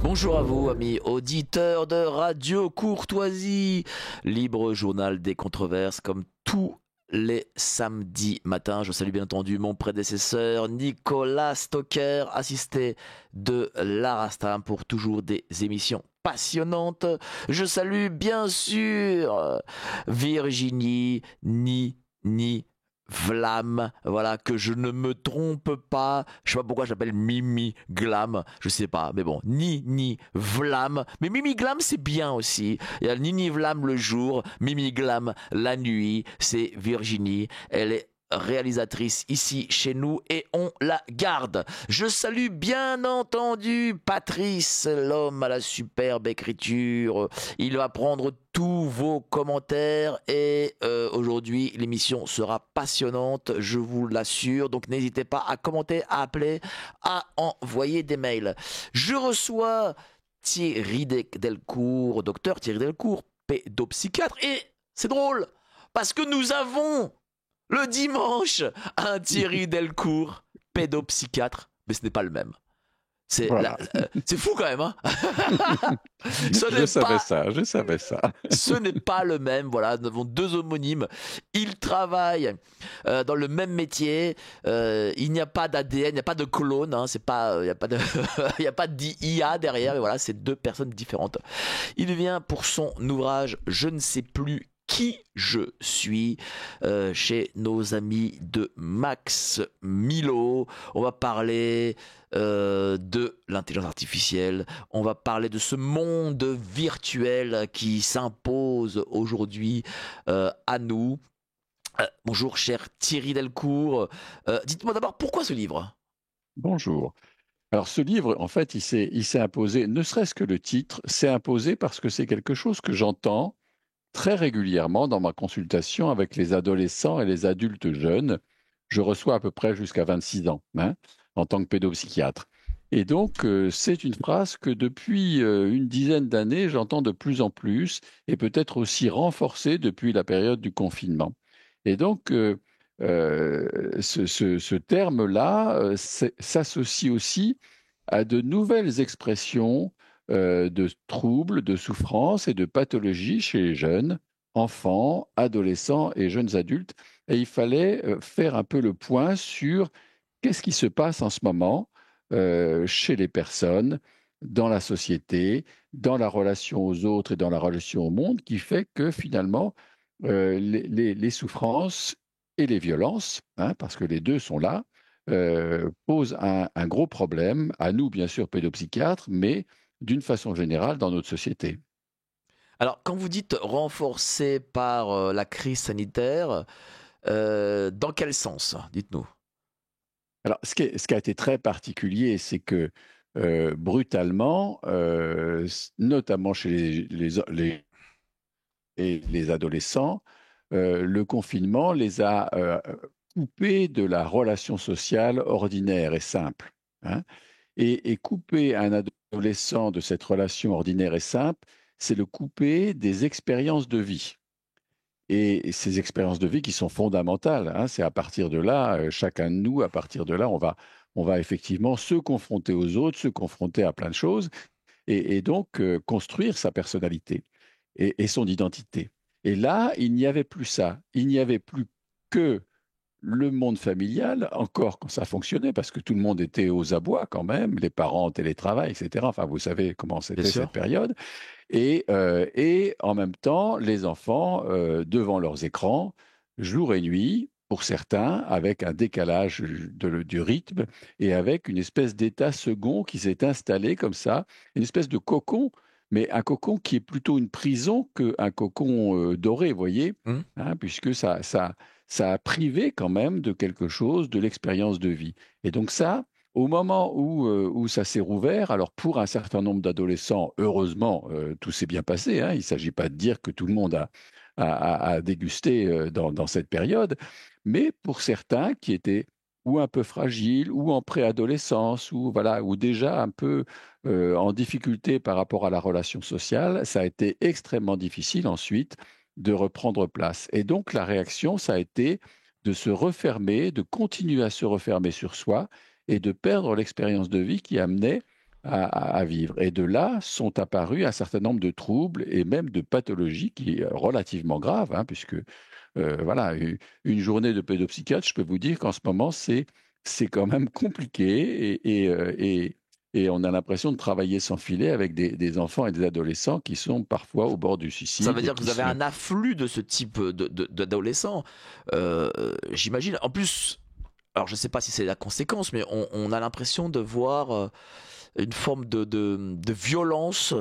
Bonjour à vous, amis auditeurs de Radio Courtoisie, libre journal des controverses comme tous les samedis matins. Je salue bien entendu mon prédécesseur Nicolas Stocker, assisté de Lara Stam pour toujours des émissions passionnantes. Je salue bien sûr Virginie Ni Vlam, voilà, que je ne me trompe pas. Je sais pas pourquoi j'appelle Mimi Glam, je sais pas, mais bon, Ni Vlam. Mais Mimi Glam, c'est bien aussi. Il y a Nini Vlam le jour, Mimi Glam la nuit. C'est Virginie. Elle est réalisatrice ici chez nous et on la garde. Je salue bien entendu Patrice, l'homme à la superbe écriture. Il va prendre tous vos commentaires et aujourd'hui l'émission sera passionnante, je vous l'assure. Donc n'hésitez pas à commenter, à appeler, à envoyer des mails. Je reçois Thierry Delcourt, docteur Thierry Delcourt, pédopsychiatre, et c'est drôle parce que nous avons le dimanche un Thierry Delcourt, pédopsychiatre, mais ce n'est pas le même. Voilà. C'est fou quand même, hein. Je savais ça, je savais ça. Ce n'est pas le même, voilà, nous avons deux homonymes. Ils travaillent dans le même métier. Il n'y a pas d'ADN, il n'y a pas de clone, hein, c'est pas, il n'y a pas de, il n'y a pas d'IA derrière, mais voilà, c'est deux personnes différentes. Il vient pour son ouvrage Je ne sais plus qui je suis chez nos amis de Max Milo. On va parler de l'intelligence artificielle. On va parler de ce monde virtuel qui s'impose aujourd'hui à nous. Bonjour cher Thierry Delcourt. Dites-moi d'abord pourquoi ce livre? Bonjour. Alors ce livre, en fait, il s'est imposé, ne serait-ce que le titre, s'est imposé parce que c'est quelque chose que j'entends très régulièrement dans ma consultation avec les adolescents et les adultes jeunes. Je reçois à peu près jusqu'à 26 ans, hein, en tant que pédopsychiatre. Et donc, c'est une phrase que depuis une dizaine d'années, j'entends de plus en plus, et peut-être aussi renforcée depuis la période du confinement. Et donc, ce terme-là s'associe aussi à de nouvelles expressions de troubles, de souffrances et de pathologies chez les jeunes, enfants, adolescents et jeunes adultes. Et il fallait faire un peu le point sur qu'est-ce qui se passe en ce moment chez les personnes, dans la société, dans la relation aux autres et dans la relation au monde, qui fait que finalement, les souffrances et les violences, hein, parce que les deux sont là, posent un gros problème à nous, bien sûr, pédopsychiatres, mais d'une façon générale dans notre société. Alors quand vous dites renforcé par la crise sanitaire, dans quel sens? Dites-nous. Alors, ce qui a été très particulier, c'est que brutalement, notamment chez les adolescents, le confinement les a coupés de la relation sociale ordinaire et simple, hein. Et couper un adolescent de cette relation ordinaire et simple, c'est le couper des expériences de vie. Et ces expériences de vie qui sont fondamentales, hein, c'est à partir de là, chacun de nous, à partir de là, on va effectivement se confronter aux autres, se confronter à plein de choses, et donc construire sa personnalité et son identité. Et là, il n'y avait plus ça. Il n'y avait plus que le monde familial, encore quand ça fonctionnait, parce que tout le monde était aux abois quand même, les parents en télétravail, etc. Enfin, vous savez comment Bien c'était sûr. cette période. Et en même temps, les enfants devant leurs écrans, jour et nuit, pour certains, avec un décalage du rythme et avec une espèce d'état second qui s'est installé comme ça, une espèce de cocon, mais un cocon qui est plutôt une prison qu'un cocon doré, vous voyez, Hmm. hein, puisque ça a privé quand même de quelque chose, de l'expérience de vie. Et donc ça, au moment où ça s'est rouvert, alors pour un certain nombre d'adolescents, heureusement, tout s'est bien passé, hein. Il ne s'agit pas de dire que tout le monde a dégusté dans cette période, mais pour certains qui étaient ou un peu fragiles, ou en préadolescence, ou voilà, ou déjà un peu en difficulté par rapport à la relation sociale, ça a été extrêmement difficile ensuite de reprendre place. Et donc la réaction, ça a été de se refermer, de continuer à se refermer sur soi et de perdre l'expérience de vie qui amenait à vivre. Et de là sont apparus un certain nombre de troubles et même de pathologies qui est relativement graves, hein, puisque voilà, une journée de pédopsychiatre, je peux vous dire qu'en ce moment, c'est quand même compliqué et on a l'impression de travailler sans filet avec des enfants et des adolescents qui sont parfois au bord du Ça veut suicide et dire que qui vous avez sont... un afflux de ce type d'adolescents. J'imagine. En plus, alors je ne sais pas si c'est la conséquence, mais on a l'impression de voir une forme de violence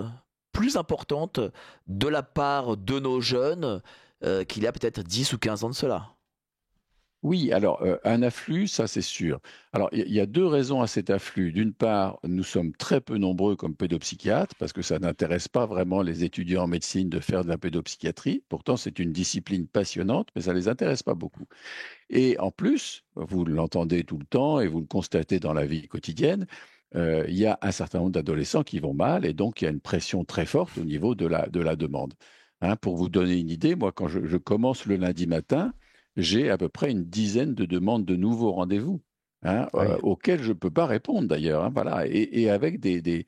plus importante de la part de nos jeunes qu'il y a peut-être 10 ou 15 ans de cela. Oui, alors un afflux, ça c'est sûr. Alors il y a deux raisons à cet afflux. D'une part, nous sommes très peu nombreux comme pédopsychiatres parce que ça n'intéresse pas vraiment les étudiants en médecine de faire de la pédopsychiatrie. Pourtant, c'est une discipline passionnante, mais ça les intéresse pas beaucoup. Et en plus, vous l'entendez tout le temps et vous le constatez dans la vie quotidienne, il y a un certain nombre d'adolescents qui vont mal et donc il y a une pression très forte au niveau de la demande. Hein, pour vous donner une idée, moi, quand je commence le lundi matin, j'ai à peu près une dizaine de demandes de nouveaux rendez-vous, hein, Oui. auxquels je ne peux pas répondre d'ailleurs, hein, voilà, et avec des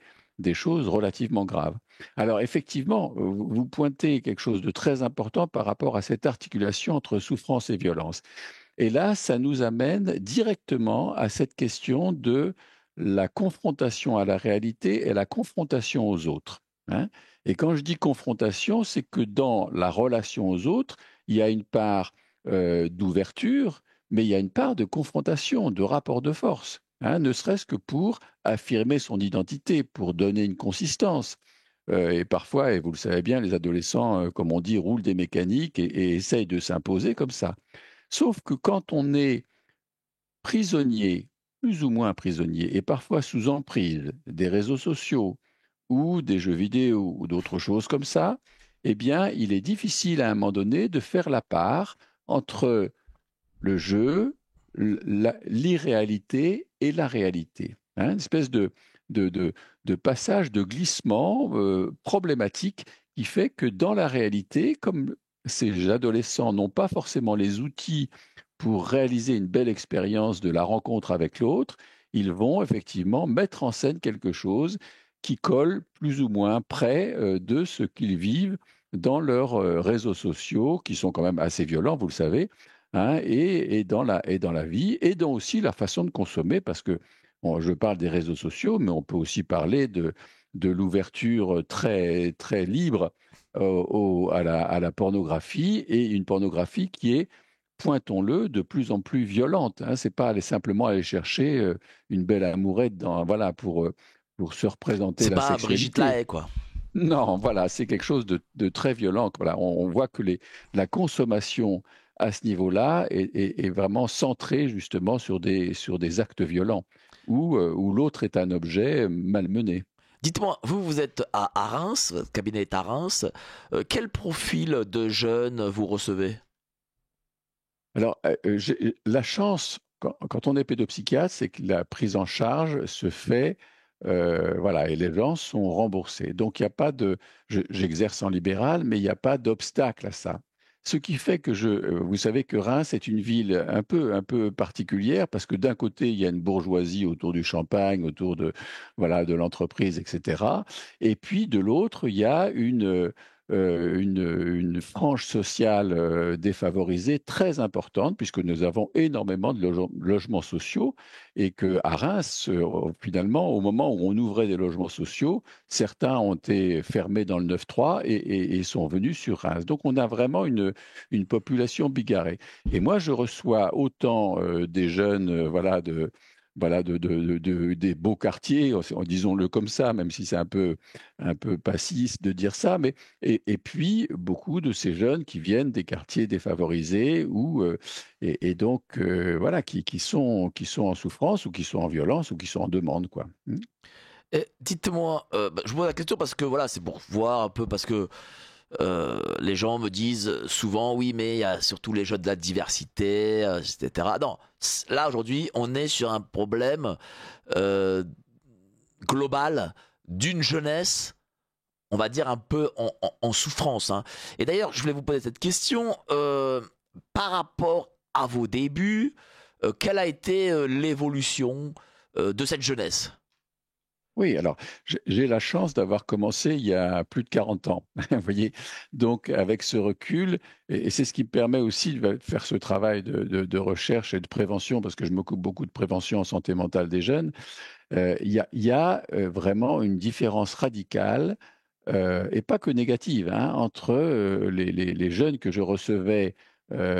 choses relativement graves. Alors effectivement, vous pointez quelque chose de très important par rapport à cette articulation entre souffrance et violence. Et là, ça nous amène directement à cette question de la confrontation à la réalité et la confrontation aux autres, hein. Et quand je dis confrontation, c'est que dans la relation aux autres, il y a une part d'ouverture, mais il y a une part de confrontation, de rapport de force, hein, ne serait-ce que pour affirmer son identité, pour donner une consistance. Et parfois, et vous le savez bien, les adolescents, comme on dit, roulent des mécaniques et essayent de s'imposer comme ça. Sauf que quand on est prisonnier, plus ou moins prisonnier, et parfois sous emprise des réseaux sociaux ou des jeux vidéo ou d'autres choses comme ça, eh bien, il est difficile à un moment donné de faire la part entre le jeu, l'irréalité et la réalité. Hein, une espèce de, de, de passage, de glissement problématique qui fait que dans la réalité, comme ces adolescents n'ont pas forcément les outils pour réaliser une belle expérience de la rencontre avec l'autre, ils vont effectivement mettre en scène quelque chose qui colle plus ou moins près de ce qu'ils vivent dans leurs réseaux sociaux, qui sont quand même assez violents, vous le savez, hein, et dans la vie, et dans aussi la façon de consommer, parce que bon, je parle des réseaux sociaux, mais on peut aussi parler de l'ouverture très, très libre à la pornographie, et une pornographie qui est, pointons-le, de plus en plus violente. Hein. C'est pas simplement aller chercher une belle amourette voilà, pour se représenter C'est la pas Brigitte sexualité. Lahaie, quoi. Non, voilà, c'est quelque chose de très violent. Voilà, on voit que la consommation à ce niveau-là est vraiment centrée justement sur des actes violents où l'autre est un objet malmené. Dites-moi, vous êtes à Reims, votre cabinet est à Reims. Quel profil de jeunes vous recevez? Alors, j'ai la chance, quand on est pédopsychiatre, c'est que la prise en charge se fait, voilà, et les gens sont remboursés. Donc, il n'y a pas de, j'exerce en libéral, mais il n'y a pas d'obstacle à ça. Ce qui fait que vous savez que Reims est une ville un peu particulière parce que d'un côté, il y a une bourgeoisie autour du champagne, autour de, voilà, de l'entreprise, etc. Et puis de l'autre, il y a une frange sociale défavorisée très importante, puisque nous avons énormément de logements sociaux, et que à Reims, finalement, au moment où on ouvrait des logements sociaux, certains ont été fermés dans le 9-3 et sont venus sur Reims. Donc on a vraiment une population bigarrée. Et moi, je reçois autant des jeunes voilà, des beaux quartiers, disons-le comme ça, même si c'est un peu passiste de dire ça, mais et puis beaucoup de ces jeunes qui viennent des quartiers défavorisés et donc voilà qui sont en souffrance ou qui sont en violence ou qui sont en demande quoi. Dites-moi, je vous pose la question parce que voilà, c'est pour voir un peu, parce que les gens me disent souvent oui, mais il y a surtout les jeux de la diversité, etc. Non, là aujourd'hui, on est sur un problème euh, global d'une jeunesse, on va dire un peu en souffrance, hein. Et d'ailleurs, je voulais vous poser cette question par rapport à vos débuts, quelle a été l'évolution de cette jeunesse? Oui, alors j'ai la chance d'avoir commencé il y a plus de 40 ans, vous voyez? Donc avec ce recul et c'est ce qui me permet aussi de faire ce travail de recherche et de prévention parce que je m'occupe beaucoup de prévention en santé mentale des jeunes. Il y a vraiment une différence radicale, et pas que négative, hein, entre, les jeunes que je recevais,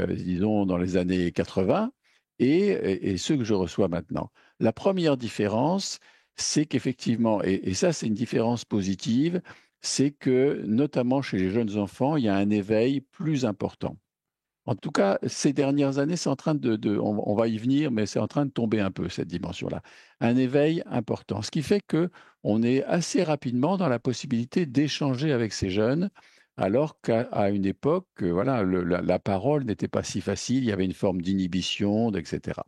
disons dans les années 80 et ceux que je reçois maintenant. La première différence, c'est qu'effectivement et ça c'est une différence positive, c'est que notamment chez les jeunes enfants, il y a un éveil plus important. En tout cas, ces dernières années, c'est en train on va y venir, mais c'est en train de tomber un peu cette dimension-là. Un éveil important, ce qui fait que on est assez rapidement dans la possibilité d'échanger avec ces jeunes, alors qu'à une époque, voilà, la parole n'était pas si facile, il y avait une forme d'inhibition, etc.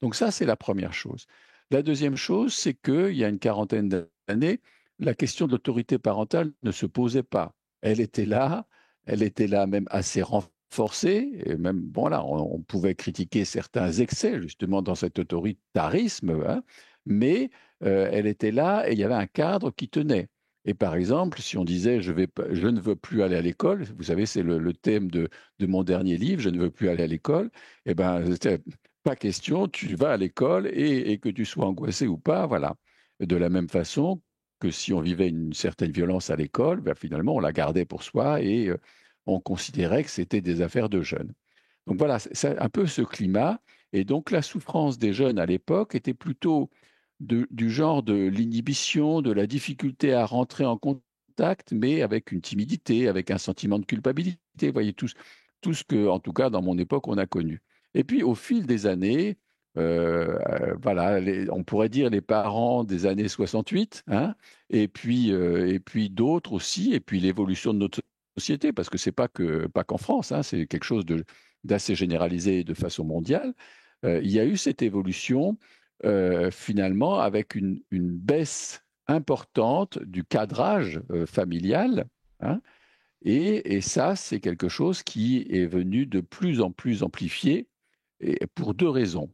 Donc ça, c'est la première chose. La deuxième chose, c'est qu'il y a une quarantaine d'années, la question de l'autorité parentale ne se posait pas. Elle était là, elle était là même assez renforcée, et même, bon là, on pouvait critiquer certains excès justement dans cet autoritarisme, hein, mais elle était là et il y avait un cadre qui tenait. Et par exemple, si on disait je ne veux plus aller à l'école, vous savez, c'est le thème de mon dernier livre, je ne veux plus aller à l'école, eh ben, c'était pas question, tu vas à l'école et que tu sois angoissé ou pas, voilà. De la même façon que si on vivait une certaine violence à l'école, ben, finalement, on la gardait pour soi et on considérait que c'était des affaires de jeunes. Donc voilà, c'est un peu ce climat. Et donc la souffrance des jeunes à l'époque était plutôt du genre de l'inhibition, de la difficulté à rentrer en contact, mais avec une timidité, avec un sentiment de culpabilité. Vous voyez, tout ce que, en tout cas, dans mon époque, on a connu. Et puis, au fil des années, voilà, on pourrait dire les parents des années 68, hein, et puis d'autres aussi, et puis l'évolution de notre société, parce que c'est pas qu'en France, hein, c'est quelque chose d'assez généralisé de façon mondiale. Il y a eu cette évolution finalement avec une baisse importante du cadrage familial, hein, et ça, c'est quelque chose qui est venu de plus en plus amplifié, et pour deux raisons.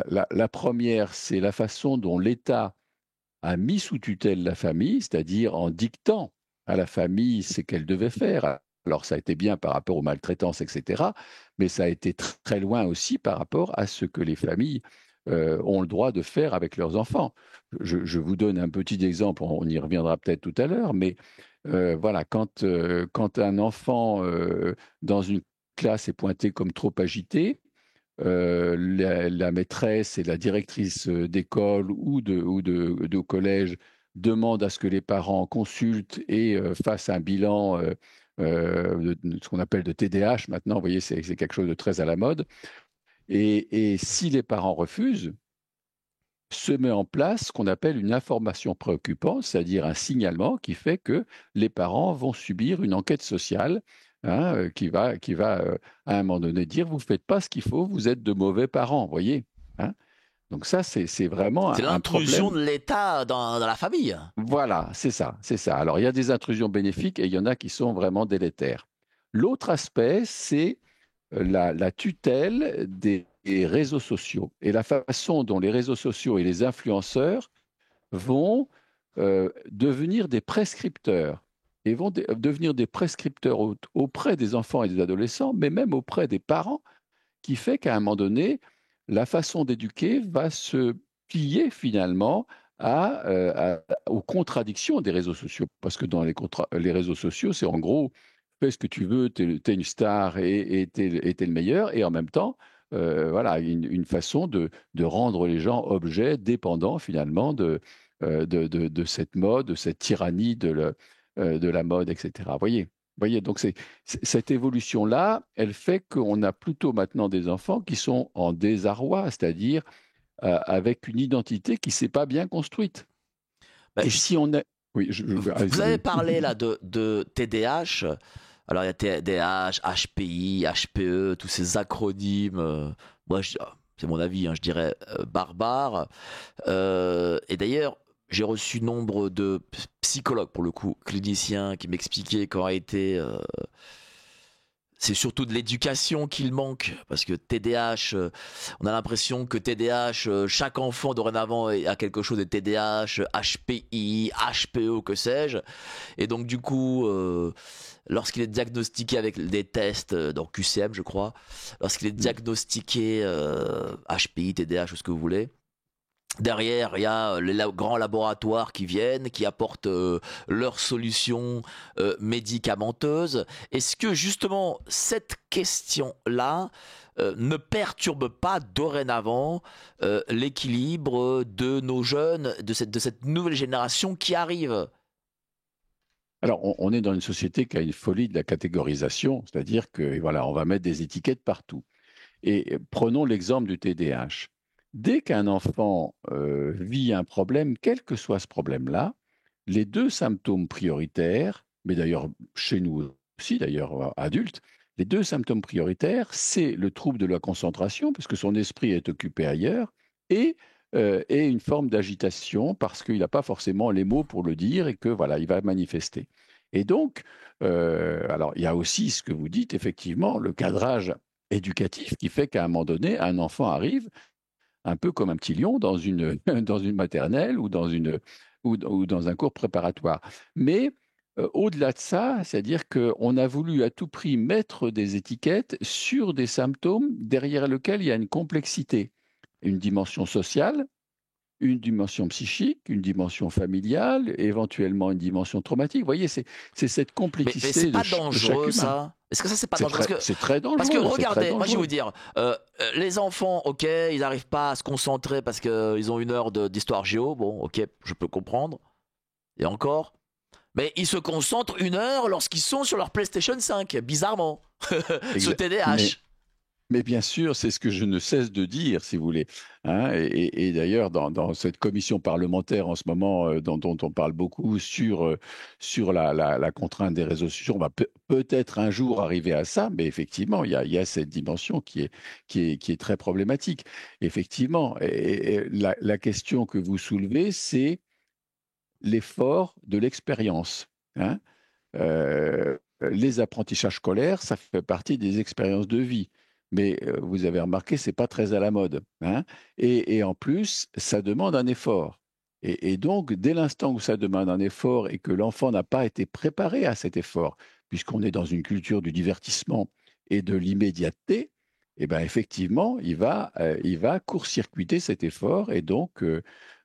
La première, c'est la façon dont l'État a mis sous tutelle la famille, c'est-à-dire en dictant à la famille ce qu'elle devait faire. Alors ça a été bien par rapport aux maltraitances, etc., mais ça a été très loin aussi par rapport à ce que les familles ont le droit de faire avec leurs enfants. Je vous donne un petit exemple, on y reviendra peut-être tout à l'heure, mais voilà, quand un enfant dans une classe est pointé comme trop agité, la maîtresse et la directrice d'école ou de collège demandent à ce que les parents consultent et fassent un bilan de ce qu'on appelle de TDAH maintenant. Vous voyez, c'est quelque chose de très à la mode. Et si les parents refusent, se met en place ce qu'on appelle une information préoccupante, c'est-à-dire un signalement qui fait que les parents vont subir une enquête sociale, hein, qui va à un moment donné dire vous ne faites pas ce qu'il faut, vous êtes de mauvais parents, voyez, hein. Donc ça, c'est vraiment C'est un l'intrusion problème. de l'État dans la famille. Voilà, c'est ça, c'est ça. Alors il y a des intrusions bénéfiques et il y en a qui sont vraiment délétères. L'autre aspect, c'est la tutelle des réseaux sociaux et la façon dont les réseaux sociaux et les influenceurs vont devenir des prescripteurs et vont devenir des prescripteurs auprès des enfants et des adolescents, mais même auprès des parents, qui fait qu'à un moment donné, la façon d'éduquer va se plier finalement aux contradictions des réseaux sociaux. Parce que dans les réseaux sociaux, c'est en gros, fais ce que tu veux, tu es une star et tu es le meilleur, et en même temps, voilà, une façon de rendre les gens objets dépendants finalement de cette mode, de cette tyrannie de la mode, etc. Voyez, donc cette évolution-là, elle fait qu'on a plutôt maintenant des enfants qui sont en désarroi, c'est-à-dire avec une identité qui ne s'est pas bien construite. Bah, Et si on a... Oui, vous avez allez-y. parlé là de TDAH. Alors il y a TDAH, HPI, HPE, tous ces acronymes. Moi, c'est mon avis, hein, je dirais barbares. Et d'ailleurs, j'ai reçu nombre de psychologues, pour le coup, cliniciens, qui m'expliquaient qu'en réalité, c'est surtout de l'éducation qu'il manque, parce que TDAH, on a l'impression que TDAH, chaque enfant dorénavant a quelque chose de TDAH, HPI, HPE, que sais-je. Et donc du coup, lorsqu'il est diagnostiqué avec des tests dans QCM, je crois, lorsqu'il est diagnostiqué HPI, TDAH, ou ce que vous voulez, derrière, il y a les grands laboratoires qui viennent, qui apportent leurs solutions médicamenteuses. Est-ce que justement cette question-là ne perturbe pas dorénavant l'équilibre de nos jeunes, de cette nouvelle génération qui arrive? Alors, on est dans une société qui a une folie de la catégorisation, c'est-à-dire que voilà, on va mettre des étiquettes partout. Et prenons l'exemple du TDAH. Dès qu'un enfant vit un problème, quel que soit ce problème-là, les deux symptômes prioritaires, mais d'ailleurs chez nous aussi, d'ailleurs adultes, les deux symptômes prioritaires, c'est le trouble de la concentration, parce que son esprit est occupé ailleurs, et, et une forme d'agitation, parce qu'il n'a pas forcément les mots pour le dire, et que voilà, il va manifester. Et donc, alors il y a aussi ce que vous dites, effectivement, le cadrage éducatif qui fait qu'à un moment donné, un enfant arrive un peu comme un petit lion dans une, dans une maternelle ou dans un cours préparatoire. Mais au-delà de ça, c'est-à-dire qu'on a voulu à tout prix mettre des étiquettes sur des symptômes derrière lesquels il y a une complexité, une dimension sociale, une dimension psychique, une dimension familiale, éventuellement une dimension traumatique. Vous voyez, c'est cette Mais c'est complexité pas de chaque dangereux humain. ça? Est-ce que ça c'est pas dangereux? C'est très Parce que dangereux, c'est très regardez, moi je vais vous dangereux. dire, les enfants, ok, ils n'arrivent pas à se concentrer parce qu'ils ont une heure d'histoire géo, bon, ok, je peux comprendre, et encore. Mais ils se concentrent une heure lorsqu'ils sont sur leur PlayStation 5, bizarrement. Ce Mais, TDAH. Mais bien sûr, c'est ce que je ne cesse de dire, si vous voulez. Hein. Et d'ailleurs, dans cette commission parlementaire en ce moment, dont on parle beaucoup sur la contrainte des réseaux sociaux, on va peut-être un jour arriver à ça, mais effectivement, il y a cette dimension qui est très problématique. Effectivement, et la question que vous soulevez, c'est l'effort de l'expérience. Hein. Les apprentissages scolaires, ça fait partie des expériences de vie. Mais vous avez remarqué, c'est pas très à la mode. Hein. Et en plus, ça demande un effort. Et donc, dès l'instant où ça demande un effort et que l'enfant n'a pas été préparé à cet effort, puisqu'on est dans une culture du divertissement et de l'immédiateté, eh ben effectivement, il va court-circuiter cet effort et donc,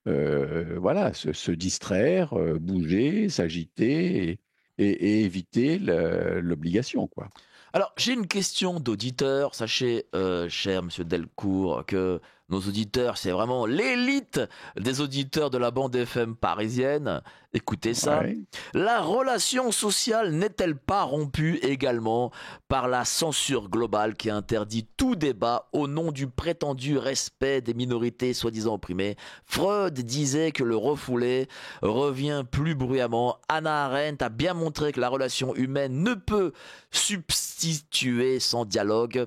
voilà, se distraire, bouger, s'agiter et éviter l'obligation, quoi. Alors, j'ai une question d'auditeur. Sachez, cher monsieur Delcourt, que nos auditeurs, c'est vraiment l'élite des auditeurs de la bande FM parisienne. Écoutez ça. Ouais. La relation sociale n'est-elle pas rompue également par la censure globale qui interdit tout débat au nom du prétendu respect des minorités soi-disant opprimées? Freud disait que le refoulé revient plus bruyamment. Hannah Arendt a bien montré que la relation humaine ne peut substituer sans dialogue,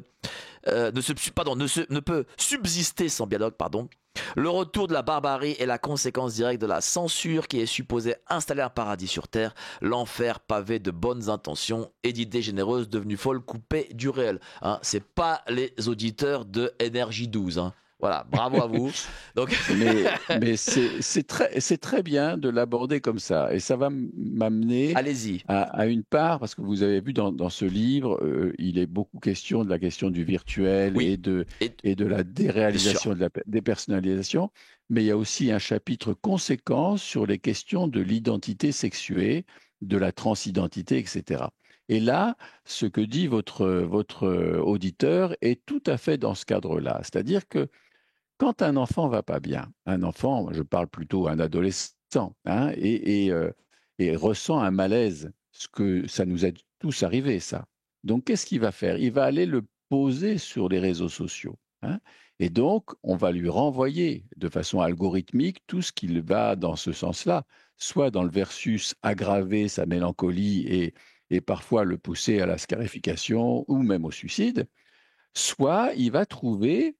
ne peut subsister sans dialogue, pardon. Le retour de la barbarie est la conséquence directe de la censure qui est supposée installer un paradis sur terre, l'enfer pavé de bonnes intentions et d'idées généreuses devenues folles coupées du réel. Hein, c'est pas les auditeurs de Énergie 12. Hein. Voilà, bravo à vous. Donc, Mais c'est très bien de l'aborder comme ça. Et ça va m'amener allez-y. à une part, parce que vous avez vu dans ce livre, il est beaucoup question de la question du virtuel Oui, et, et de la bien sûr. déréalisation, de la dépersonnalisation. Mais il y a aussi un chapitre conséquent sur les questions de l'identité sexuée, de la transidentité, etc. Et là, ce que dit votre auditeur est tout à fait dans ce cadre-là. C'est-à-dire que quand un enfant va pas bien, un enfant, je parle plutôt un adolescent, hein, et ressent un malaise, ce que ça nous est tous arrivé, ça. Donc, qu'est-ce qu'il va faire? Il va aller le poser sur les réseaux sociaux. Hein, et donc, on va lui renvoyer de façon algorithmique tout ce qui va dans ce sens-là, soit dans le versus aggraver sa mélancolie et parfois le pousser à la scarification ou même au suicide, soit il va trouver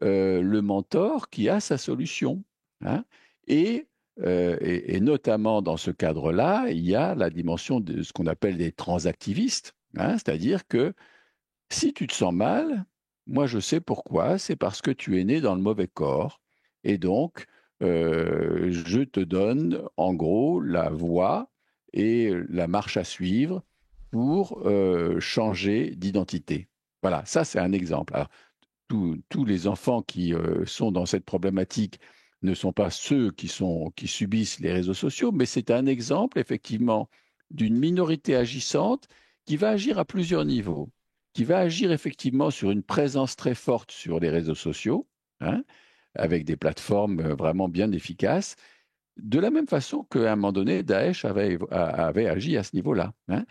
le mentor qui a sa solution. Hein. Et, et notamment dans ce cadre-là, il y a la dimension de ce qu'on appelle des transactivistes, hein, c'est-à-dire que Si tu te sens mal, moi je sais pourquoi, c'est parce que tu es né dans le mauvais corps et donc je te donne en gros la voie et la marche à suivre pour, changer d'identité. Voilà, ça c'est un exemple. Alors tous les enfants qui, sont dans cette problématique ne sont pas ceux qui subissent les réseaux sociaux, mais c'est un exemple effectivement d'une minorité agissante qui va agir à plusieurs niveaux, qui va agir effectivement sur une présence très forte sur les réseaux sociaux, hein, avec des plateformes, vraiment bien efficaces, de la même façon qu'à un moment donné, Daesh avait agi à ce niveau-là, hein,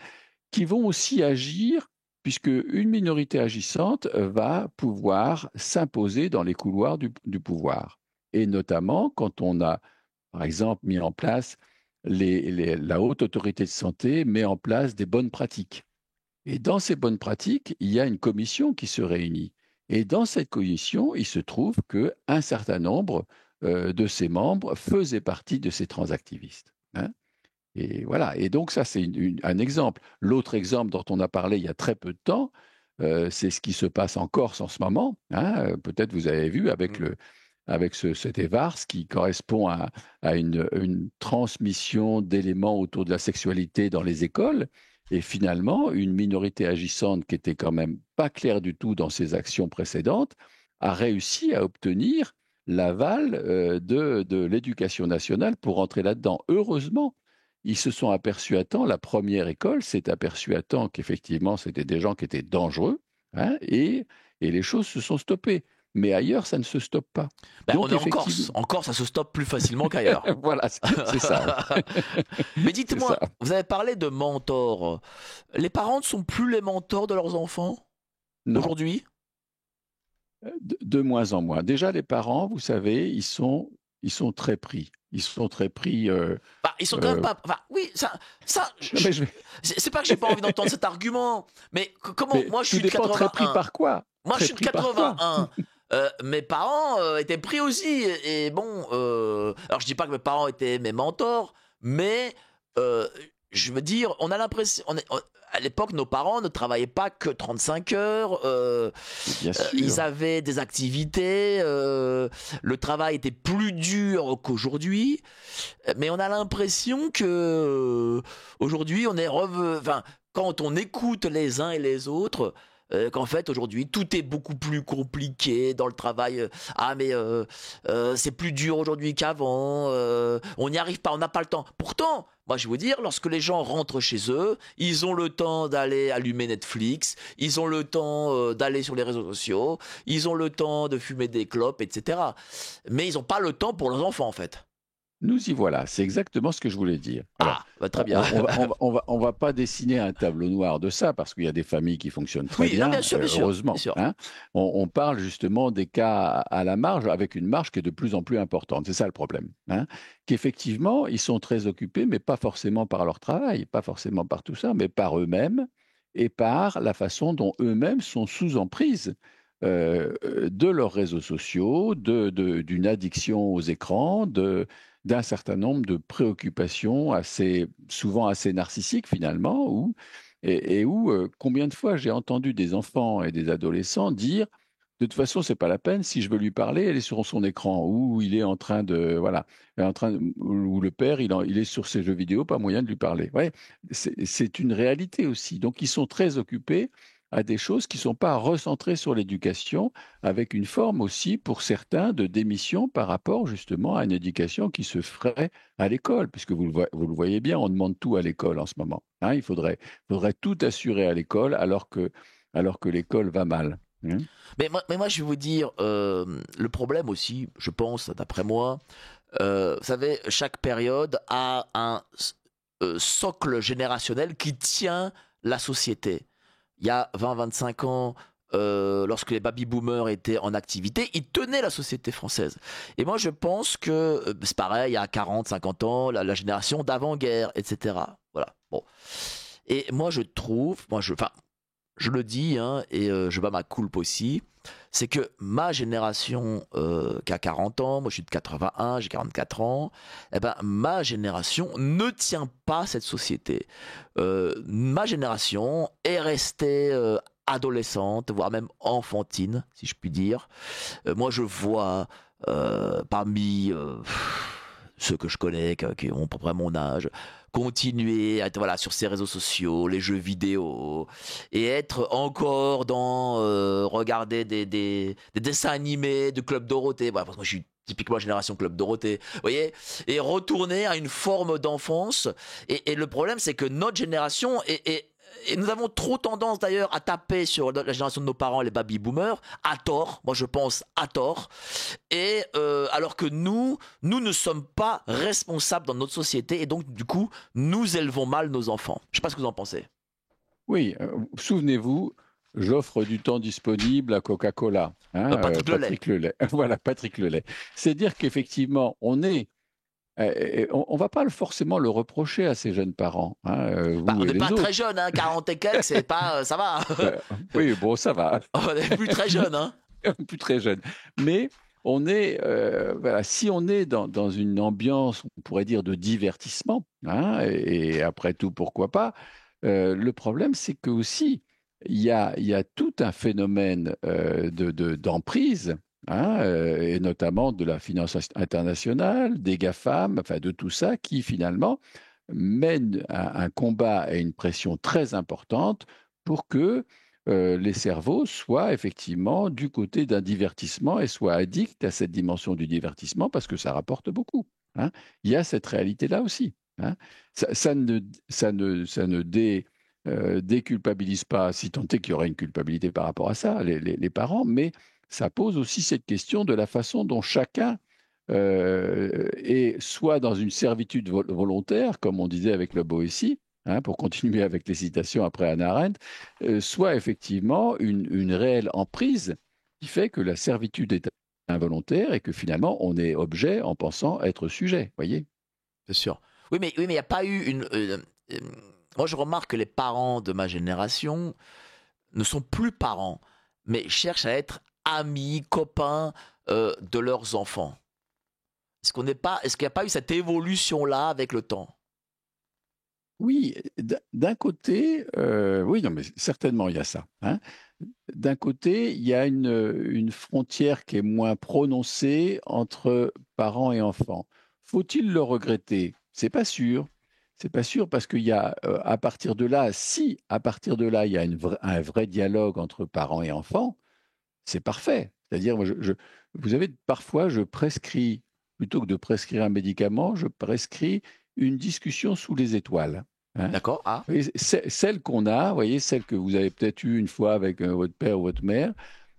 qui vont aussi agir, puisque une minorité agissante va pouvoir s'imposer dans les couloirs du pouvoir. Et notamment quand on a, par exemple, mis en place la haute autorité de santé met en place des bonnes pratiques. Et dans ces bonnes pratiques, il y a une commission qui se réunit. Et dans cette commission, il se trouve qu'un certain nombre de ses membres faisaient partie de ces transactivistes, hein. Et voilà. Et donc ça, c'est un exemple. L'autre exemple dont on a parlé il y a très peu de temps, c'est ce qui se passe en Corse en ce moment, hein. Peut-être vous avez vu avec cet EVARS qui correspond à une transmission d'éléments autour de la sexualité dans les écoles. Et finalement, une minorité agissante qui était quand même pas claire du tout dans ses actions précédentes a réussi à obtenir l'aval de l'éducation nationale pour entrer là-dedans. Heureusement, ils se sont aperçus à temps, la première école s'est aperçue à temps qu'effectivement, c'était des gens qui étaient dangereux, hein, et les choses se sont stoppées. Mais ailleurs, ça ne se stoppe pas. Ben, on Donc, est en effectivement, Corse. En Corse, ça se stoppe plus facilement qu'ailleurs. voilà, c'est ça. Mais C'est dites-moi, ça. vous avez parlé de mentors. Les parents ne sont plus les mentors de leurs enfants Non, aujourd'hui? de moins en moins. Déjà, les parents, vous savez, ils sont très pris. Ils sont très pris. Bah, ils sont quand même Euh, pas. Enfin, oui, non, mais, c'est pas que j'ai pas envie d'entendre cet argument, mais comment? mais Moi, je tout suis de dépend très pris 81. par quoi? Moi, je Très suis de pris par quoi? 81. Mes parents étaient pris aussi. Et bon, alors je dis pas que mes parents étaient mes mentors, mais euh, je veux dire, on a l'impression. À l'époque, nos parents ne travaillaient pas que 35 heures. Bien Ils sûr. avaient des activités. Le travail était plus dur qu'aujourd'hui. Mais on a l'impression que aujourd'hui, on est enfin, quand on écoute les uns et les autres, qu'en fait aujourd'hui tout est beaucoup plus compliqué dans le travail. Ah mais c'est plus dur aujourd'hui qu'avant. On n'y arrive pas, on n'a pas le temps. Pourtant, moi je vais vous dire, lorsque les gens rentrent chez eux, ils ont le temps d'aller allumer Netflix, ils ont le temps d'aller sur les réseaux sociaux, ils ont le temps de fumer des clopes, etc. Mais ils n'ont pas le temps pour leurs enfants en fait. Nous y voilà, c'est exactement ce que je voulais dire. Alors, Ah, bah, très bien. on va pas dessiner un tableau noir de ça parce qu'il y a des familles qui fonctionnent très Oui, non, bien, bien sûr, bien heureusement, sûr. hein. On parle justement des cas à la marge, avec une marge qui est de plus en plus importante. C'est ça le problème, hein. Qu'effectivement, ils sont très occupés, mais pas forcément par leur travail, pas forcément par tout ça, mais par eux-mêmes et par la façon dont eux-mêmes sont sous emprise de leurs réseaux sociaux, d'une addiction aux écrans, d'un certain nombre de préoccupations souvent assez narcissiques finalement, et où combien de fois j'ai entendu des enfants et des adolescents dire de toute façon, c'est pas la peine. Si je veux lui parler, elle est sur son écran ou il est en train de voilà, elle est en train ou le père il est sur ses jeux vidéo, pas moyen de lui parler. Ouais, c'est une réalité aussi. Donc ils sont très occupés à des choses qui sont pas recentrées sur l'éducation, avec une forme aussi pour certains de démission par rapport justement à une éducation qui se ferait à l'école, puisque vous le voyez bien, on demande tout à l'école en ce moment, hein. Il faudrait tout assurer à l'école alors que l'école va mal, hein. Mais moi, je vais vous dire, le problème aussi, je pense, d'après moi, vous savez, chaque période a un socle générationnel qui tient la société. Il y a 20-25 ans, lorsque les baby-boomers étaient en activité, ils tenaient la société française. Et moi, je pense que c'est pareil, il y a 40-50 ans, la génération d'avant-guerre, etc. Voilà. Bon. Et moi, je trouve, enfin, je le dis, hein, et je bats ma coulpe aussi, c'est que ma génération qui a 40 ans, moi je suis de 81, j'ai 44 ans, eh ben, ma génération ne tient pas cette société. Ma génération est restée adolescente, voire même enfantine, si je puis dire. Moi, je vois parmi ceux que je connais, qui ont à peu près mon âge, continuer à être voilà, sur ces réseaux sociaux, les jeux vidéo, et être encore dans regarder des dessins animés du Club Dorothée. Voilà, parce que moi, je suis typiquement génération Club Dorothée, vous voyez, et retourner à une forme d'enfance. Et le problème, c'est que notre génération et nous avons trop tendance d'ailleurs à taper sur la génération de nos parents, les baby boomers, à tort, moi je pense à tort, et alors que nous ne sommes pas responsables dans notre société, et donc du coup, nous élevons mal nos enfants. Je ne sais pas ce que vous en pensez. Oui, souvenez-vous, j'offre du temps disponible à Coca-Cola, hein, Patrick Lelay. Patrick Lelay. Voilà, Patrick Lelay. C'est dire qu'effectivement, on va pas forcément le reprocher à ces jeunes parents, hein, Bah, on vous et n'est pas les très autres. jeune, hein, 40 et quelques, c'est pas, ça va. Euh, oui, bon, ça va, On n'est plus très jeune, hein. plus très jeune. Mais voilà, si on est dans une ambiance, on pourrait dire, de divertissement, hein, et après tout, pourquoi pas, le problème, c'est que aussi, il y a tout un phénomène d'emprise, hein, et notamment de la finance internationale, des GAFAM, enfin de tout ça, qui finalement mène un combat et une pression très importante pour que les cerveaux soient effectivement du côté d'un divertissement et soient addicts à cette dimension du divertissement parce que ça rapporte beaucoup, hein. Il y a cette réalité-là aussi, hein. Ça ne déculpabilise pas, si tant est qu'il y aurait une culpabilité par rapport à ça, les parents, mais ça pose aussi cette question de la façon dont chacun est soit dans une servitude volontaire, comme on disait avec le Boétie, hein, pour continuer avec les citations après Hannah Arendt, soit effectivement une réelle emprise qui fait que la servitude est involontaire et que finalement on est objet en pensant être sujet, voyez? C'est sûr. Oui, mais il n'y a pas eu une. Moi, je remarque que les parents de ma génération ne sont plus parents, mais cherchent à être amis, copains de leurs enfants. Est-ce qu'il n'y a pas eu cette évolution-là avec le temps? Oui, d'un côté, oui, non, mais certainement il y a ça, hein. D'un côté, il y a une frontière qui est moins prononcée entre parents et enfants. Faut-il le regretter? C'est pas sûr. C'est pas sûr parce qu'il y a, à partir de là, si à partir de là, il y a un vrai dialogue entre parents et enfants, c'est parfait. C'est-à-dire, vous savez, parfois, je prescris, plutôt que de prescrire un médicament, je prescris une discussion sous les étoiles, hein. D'accord? Ah, Vous voyez, celle qu'on a, vous voyez, celle que vous avez peut-être eue une fois avec votre père ou votre mère,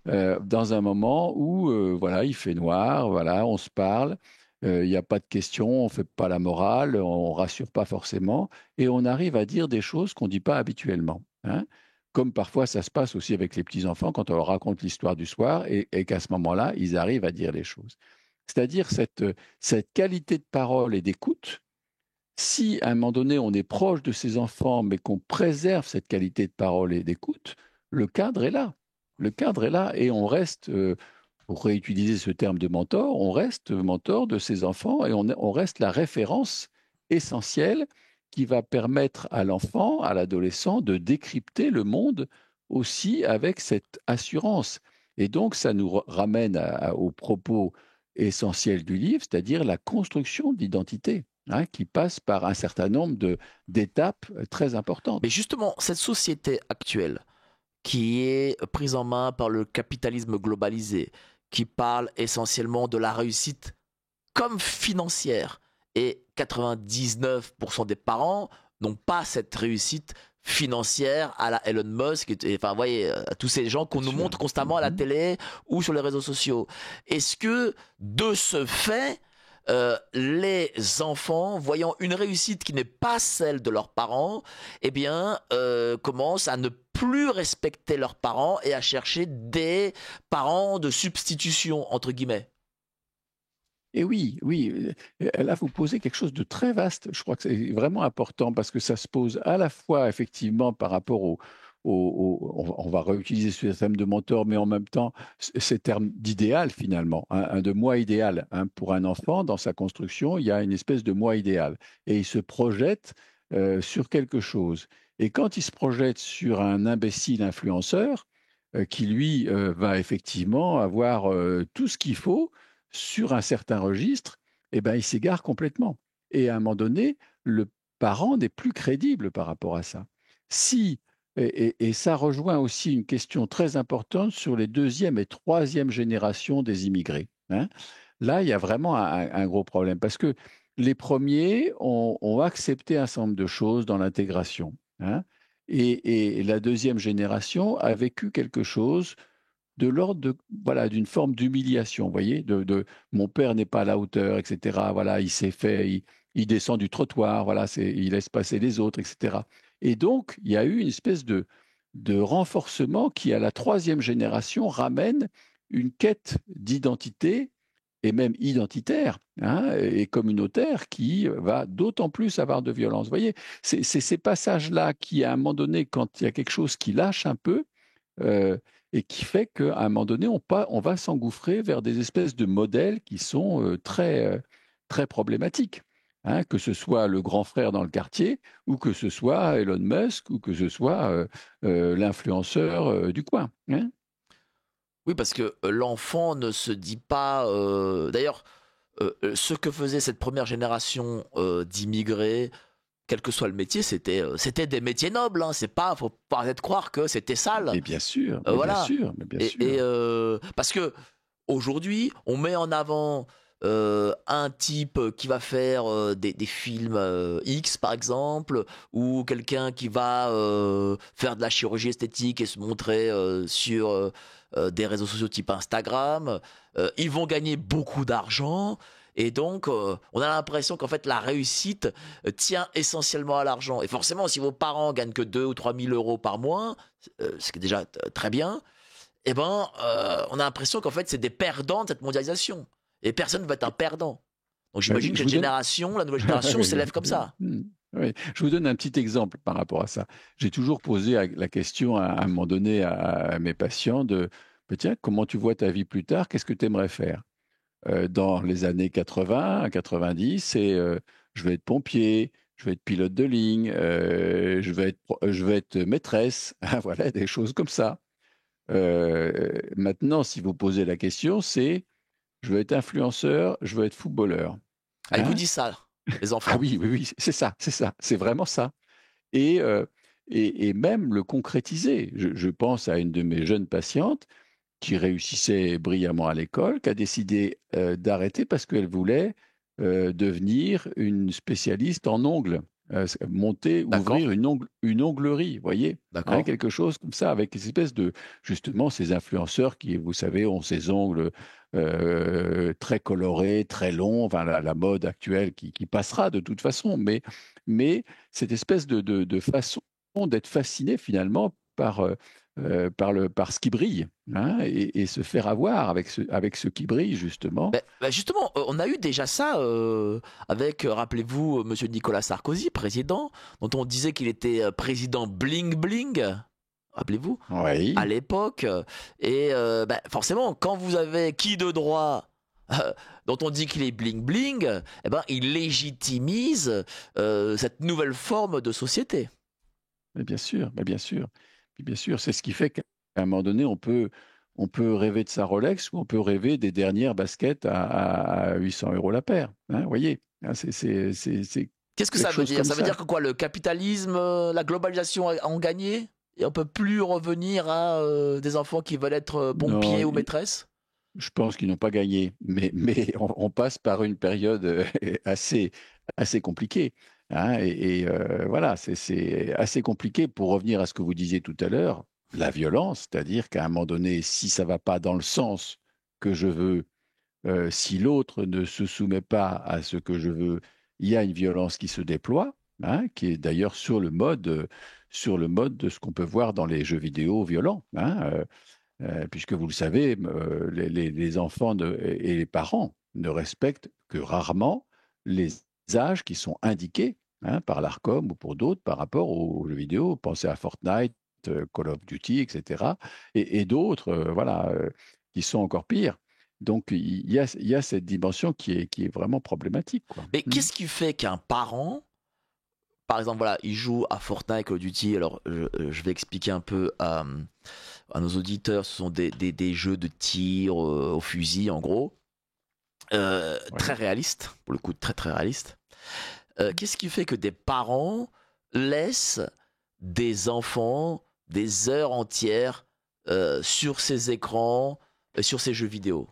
dans un moment où, voilà, il fait noir, voilà, on se parle, il n'y a pas de questions, on ne fait pas la morale, on ne rassure pas forcément, et on arrive à dire des choses qu'on ne dit pas habituellement, hein. Comme parfois ça se passe aussi avec les petits-enfants quand on leur raconte l'histoire du soir et qu'à ce moment-là, ils arrivent à dire les choses. C'est-à-dire cette qualité de parole et d'écoute, si à un moment donné on est proche de ses enfants, mais qu'on préserve cette qualité de parole et d'écoute, le cadre est là. Le cadre est là et on reste, pour réutiliser ce terme de mentor, on reste mentor de ses enfants et on reste la référence essentielle qui va permettre à l'enfant, à l'adolescent, de décrypter le monde aussi avec cette assurance. Et donc, ça nous ramène au propos essentiel du livre, c'est-à-dire la construction d'identité, hein, qui passe par un certain nombre d'étapes très mais importantes. justement, cette société actuelle, qui est prise en main par le capitalisme globalisé, qui parle essentiellement de la réussite comme financière, et 99% des parents n'ont pas cette réussite financière à la Elon Musk, enfin, vous voyez, à tous ces gens qu'on Bien nous sûr. montre constamment à la Mhm. télé ou sur les réseaux sociaux. Est-ce que, de ce fait, les enfants, voyant une réussite qui n'est pas celle de leurs parents, eh bien, commencent à ne plus respecter leurs parents et à chercher des parents de substitution, entre guillemets? Et oui, oui, là, vous posez quelque chose de très vaste. Je crois que c'est vraiment important parce que ça se pose à la fois effectivement par rapport on va réutiliser ce terme de mentor, mais en même temps, ces termes d'idéal finalement, un de moi idéal, hein. Pour un enfant, dans sa construction, il y a une espèce de moi idéal et il se projette sur quelque chose. Et quand il se projette sur un imbécile influenceur, qui lui va effectivement avoir tout ce qu'il faut sur un certain registre, eh ben, il s'égare complètement. Et à un moment donné, le parent n'est plus crédible par rapport à ça. Si, et ça rejoint aussi une question très importante sur les deuxième et troisième générations des immigrés, hein. Là, il y a vraiment un gros problème parce que les premiers ont accepté un certain nombre de choses dans l'intégration, hein, et la deuxième génération a vécu quelque chose de l'ordre de voilà, d'une forme d'humiliation, vous voyez? De «Mon père n'est pas à la hauteur» et cetera. Voilà, il s'est fait il descend du trottoir, voilà, il laisse passer les autres et cetera. Et donc, il y a eu une espèce de renforcement qui, à la troisième génération, ramène une quête d'identité et même identitaire, hein, et communautaire qui va d'autant plus avoir de violence. Vous voyez? C'est ces passages-là qui, à un moment donné, quand il y a quelque chose qui lâche un peu, heu et qui fait qu'à un moment donné, on va s'engouffrer vers des espèces de modèles qui sont, très problématiques, hein. Que ce soit le grand frère dans le quartier ou que ce soit Elon Musk ou que ce soit, l'influenceur, du coin, hein. Oui, parce que l'enfant ne se dit pas. D'ailleurs, ce que faisait cette première génération d'immigrés, quel que soit le métier, c'était des métiers nobles. Hein. C'est pas, faut pas arrêter de croire que c'était sale. Mais bien sûr, mais bien Voilà. sûr, mais bien Et sûr. parce que aujourd'hui, on met en avant un type qui va faire des films X, par exemple, ou quelqu'un qui va faire de la chirurgie esthétique et se montrer sur des réseaux sociaux type Instagram. Ils vont gagner beaucoup d'argent. Et donc, on a l'impression qu'en fait, la réussite tient essentiellement à l'argent. Et forcément, si vos parents gagnent que 2 ou 3 000 euros par mois, ce qui est déjà très bien, eh ben, on a l'impression qu'en fait, c'est des perdants de cette mondialisation. Et personne ne va être un perdant. Donc j'imagine que Je cette vous donne génération, la nouvelle génération, s'élève comme ça. Mmh. Oui, je vous donne un petit exemple par rapport à ça. J'ai toujours posé la question à un moment donné à mes patients de: «Bah, tiens, comment tu vois ta vie plus tard? Qu'est-ce que tu aimerais faire?» Dans les années 80, 90, c'est, «Je vais être pompier, je vais être pilote de ligne, je vais être maîtresse». Voilà, des choses comme ça. Maintenant, si vous posez la question, c'est: «Je veux être influenceur, je veux être footballeur». Ah, ils vous Hein? disent ça, les Ah enfants. oui, oui, oui, c'est ça, c'est vraiment ça. Et même le concrétiser. Je pense à une de mes jeunes patientes qui réussissait brillamment à l'école, qui a décidé, d'arrêter parce qu'elle voulait, devenir une spécialiste en ongles, monter, D'accord, ouvrir une onglerie, vous voyez? Hein, d'accord. quelque chose comme ça avec ces espèces de justement ces influenceurs qui, vous savez, ont ces ongles, très colorés, très longs, enfin la mode actuelle qui passera de toute façon, mais cette espèce de façon d'être fasciné finalement par ce qui brille, hein, et se faire avoir avec ce qui brille justement. Justement, on a eu déjà ça avec, rappelez-vous, Monsieur Nicolas Sarkozy, président, dont on disait qu'il était président bling bling. Rappelez-vous, à Oui, l'époque. Et forcément, quand vous avez qui de droit dont on dit qu'il est bling bling, eh ben, il légitimise cette nouvelle forme de société. mais bien sûr, mais bien sûr, mais bien sûr, c'est ce qui fait qu'à un moment donné, on peut rêver de sa Rolex ou on peut rêver des dernières baskets à 800 € la paire, hein, vous voyez? Hein, c'est Qu'est-ce que quelque ça veut chose dire? comme Ça veut ça. dire que quoi, le capitalisme, la globalisation ont gagné et on peut plus revenir à des enfants qui veulent être pompiers Non, ou maîtresses? je pense qu'ils n'ont pas gagné, mais on passe par une période, assez assez compliquée, hein, voilà, c'est assez compliqué pour revenir à ce que vous disiez tout à l'heure, la violence, c'est-à-dire qu'à un moment donné, si ça va pas dans le sens que je veux, si l'autre ne se soumet pas à ce que je veux, il y a une violence qui se déploie, hein, qui est d'ailleurs sur le mode de ce qu'on peut voir dans les jeux vidéo violents, hein, puisque vous le savez, les enfants et les parents ne respectent que rarement les âges qui sont indiqués, hein, par l'Arcom ou pour d'autres par rapport aux jeux vidéo. Pensez à Fortnite, Call of Duty, etc. Et d'autres, voilà, qui sont encore pires. Donc il y a cette dimension qui est vraiment problématique, quoi. Mais Mmh. qu'est-ce qui fait qu'un parent, par exemple, voilà, il joue à Fortnite, Call of Duty. Alors, je vais expliquer un peu à nos auditeurs. Ce sont des jeux de tir au fusil, en gros. Très Oui. réalistes, pour le coup, très très réalistes. Qu'est-ce qui fait que des parents laissent des enfants des heures entières sur ces écrans, sur ces jeux vidéo?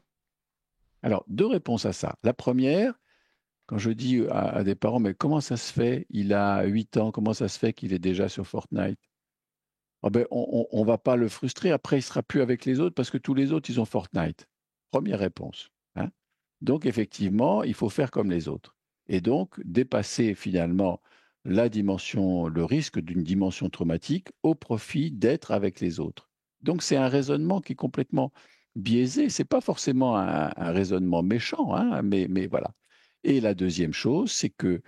Alors, deux réponses à ça. La première, quand je dis à des parents, mais comment ça se fait? Il a 8 ans, comment ça se fait qu'il est déjà sur Fortnite? Ah ben, on va pas le frustrer. Après, il sera plus avec les autres parce que tous les autres, ils ont Fortnite. Première réponse, hein. Donc, effectivement, il faut faire comme les autres. Et donc, dépasser finalement la dimension, le risque d'une dimension traumatique au profit d'être avec les autres. Donc, c'est un raisonnement qui est complètement biaisé. C'est pas forcément un raisonnement méchant, hein, mais voilà. Et la deuxième chose, c'est que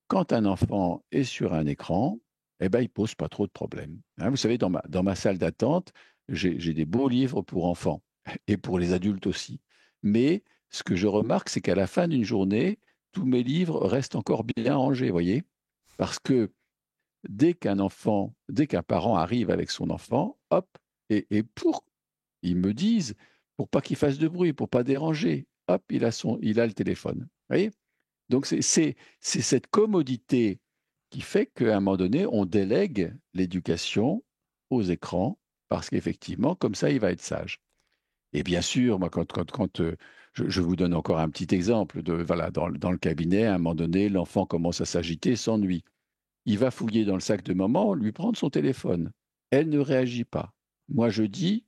quand un enfant est sur un écran, eh ben, il pose pas trop de problèmes, hein. Vous savez, dans ma salle d'attente, j'ai des beaux livres pour enfants et pour les adultes aussi. Mais ce que je remarque, c'est qu'à la fin d'une journée, tous mes livres restent encore bien rangés, vous voyez? Parce que dès qu'un parent arrive avec son enfant, hop, et pour, ils me disent, pour pas qu'il fasse de bruit, pour pas déranger, hop, il a le téléphone. Vous voyez? Donc c'est cette commodité qui fait qu'à un moment donné, on délègue l'éducation aux écrans parce qu'effectivement, comme ça, il va être sage. Et bien sûr, moi, je vous donne encore un petit exemple voilà, dans le cabinet, à un moment donné, l'enfant commence à s'agiter, s'ennuie. Il va fouiller dans le sac de maman, lui prendre son téléphone. Elle ne réagit pas. Moi, je dis,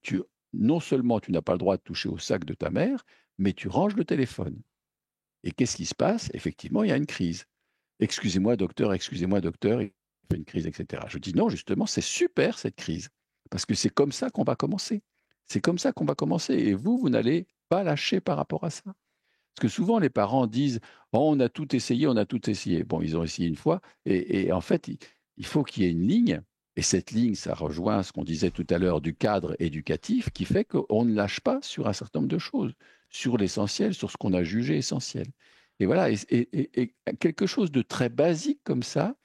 non seulement tu n'as pas le droit de toucher au sac de ta mère, mais tu ranges le téléphone. Et qu'est-ce qui se passe? Effectivement, il y a une crise. Excusez-moi, docteur, il fait une crise, etc. Je dis non, justement, c'est super cette crise. Parce que c'est comme ça qu'on va commencer. C'est comme ça qu'on va commencer. Et vous n'allez pas lâcher par rapport à ça. Parce que souvent, les parents disent, oh, on a tout essayé, on a tout essayé. Bon, ils ont essayé une fois. Et en fait, il faut qu'il y ait une ligne. Et cette ligne, ça rejoint ce qu'on disait tout à l'heure du cadre éducatif qui fait qu'on ne lâche pas sur un certain nombre de choses, sur l'essentiel, sur ce qu'on a jugé essentiel. Et voilà, et quelque chose de très basique comme ça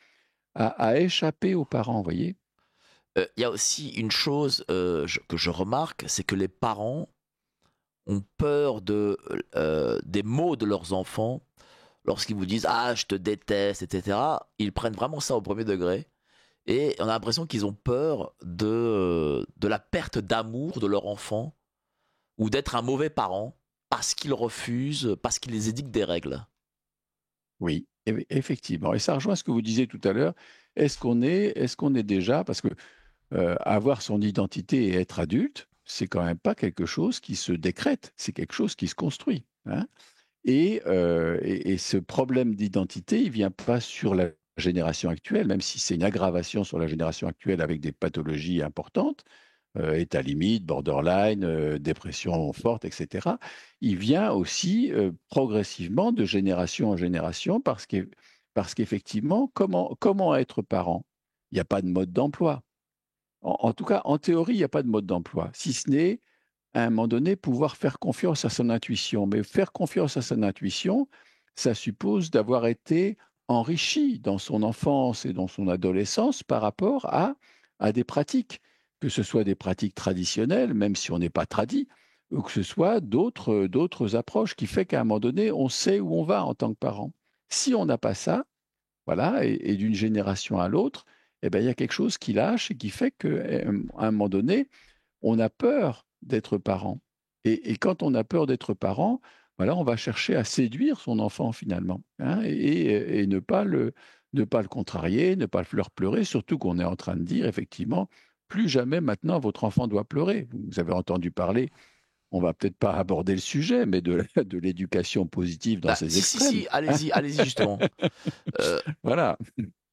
a échappé aux parents, vous voyez? Il y a aussi une chose que je remarque, c'est que les parents ont peur des mots de leurs enfants lorsqu'ils vous disent «Ah, je te déteste», etc. Ils prennent vraiment ça au premier degré. Et on a l'impression qu'ils ont peur de la perte d'amour de leur enfant ou d'être un mauvais parent parce qu'ils refusent, parce qu'ils les édictent des règles. Oui, effectivement. Et ça rejoint ce que vous disiez tout à l'heure. Est-ce qu'on est déjà, parce que avoir son identité et être adulte, c'est quand même pas quelque chose qui se décrète, c'est quelque chose qui se construit, hein. Et ce problème d'identité, il vient pas sur la génération actuelle, même si c'est une aggravation sur la génération actuelle avec des pathologies importantes, état limite, borderline, dépression forte, etc. Il vient aussi progressivement de génération en génération parce qu'effectivement, comment être parent? Il n'y a pas de mode d'emploi. En tout cas, en théorie, il n'y a pas de mode d'emploi, si ce n'est à un moment donné pouvoir faire confiance à son intuition. Mais faire confiance à son intuition, ça suppose d'avoir été enrichi dans son enfance et dans son adolescence par rapport à des pratiques, que ce soit des pratiques traditionnelles, même si on n'est pas tradit, ou que ce soit d'autres approches qui fait qu'à un moment donné, on sait où on va en tant que parent. Si on n'a pas ça, voilà, et d'une génération à l'autre, eh ben, il y a quelque chose qui lâche et qui fait qu'à un moment donné, on a peur d'être parent. Et quand on a peur d'être parent, voilà, on va chercher à séduire son enfant finalement, hein, et ne pas le contrarier, ne pas le faire pleurer, surtout qu'on est en train de dire effectivement, plus jamais maintenant votre enfant doit pleurer. Vous avez entendu parler, on va peut-être pas aborder le sujet, mais de l'éducation positive dans Bah, ses si, si, extrêmes, si, hein. allez-y justement. Euh, Voilà.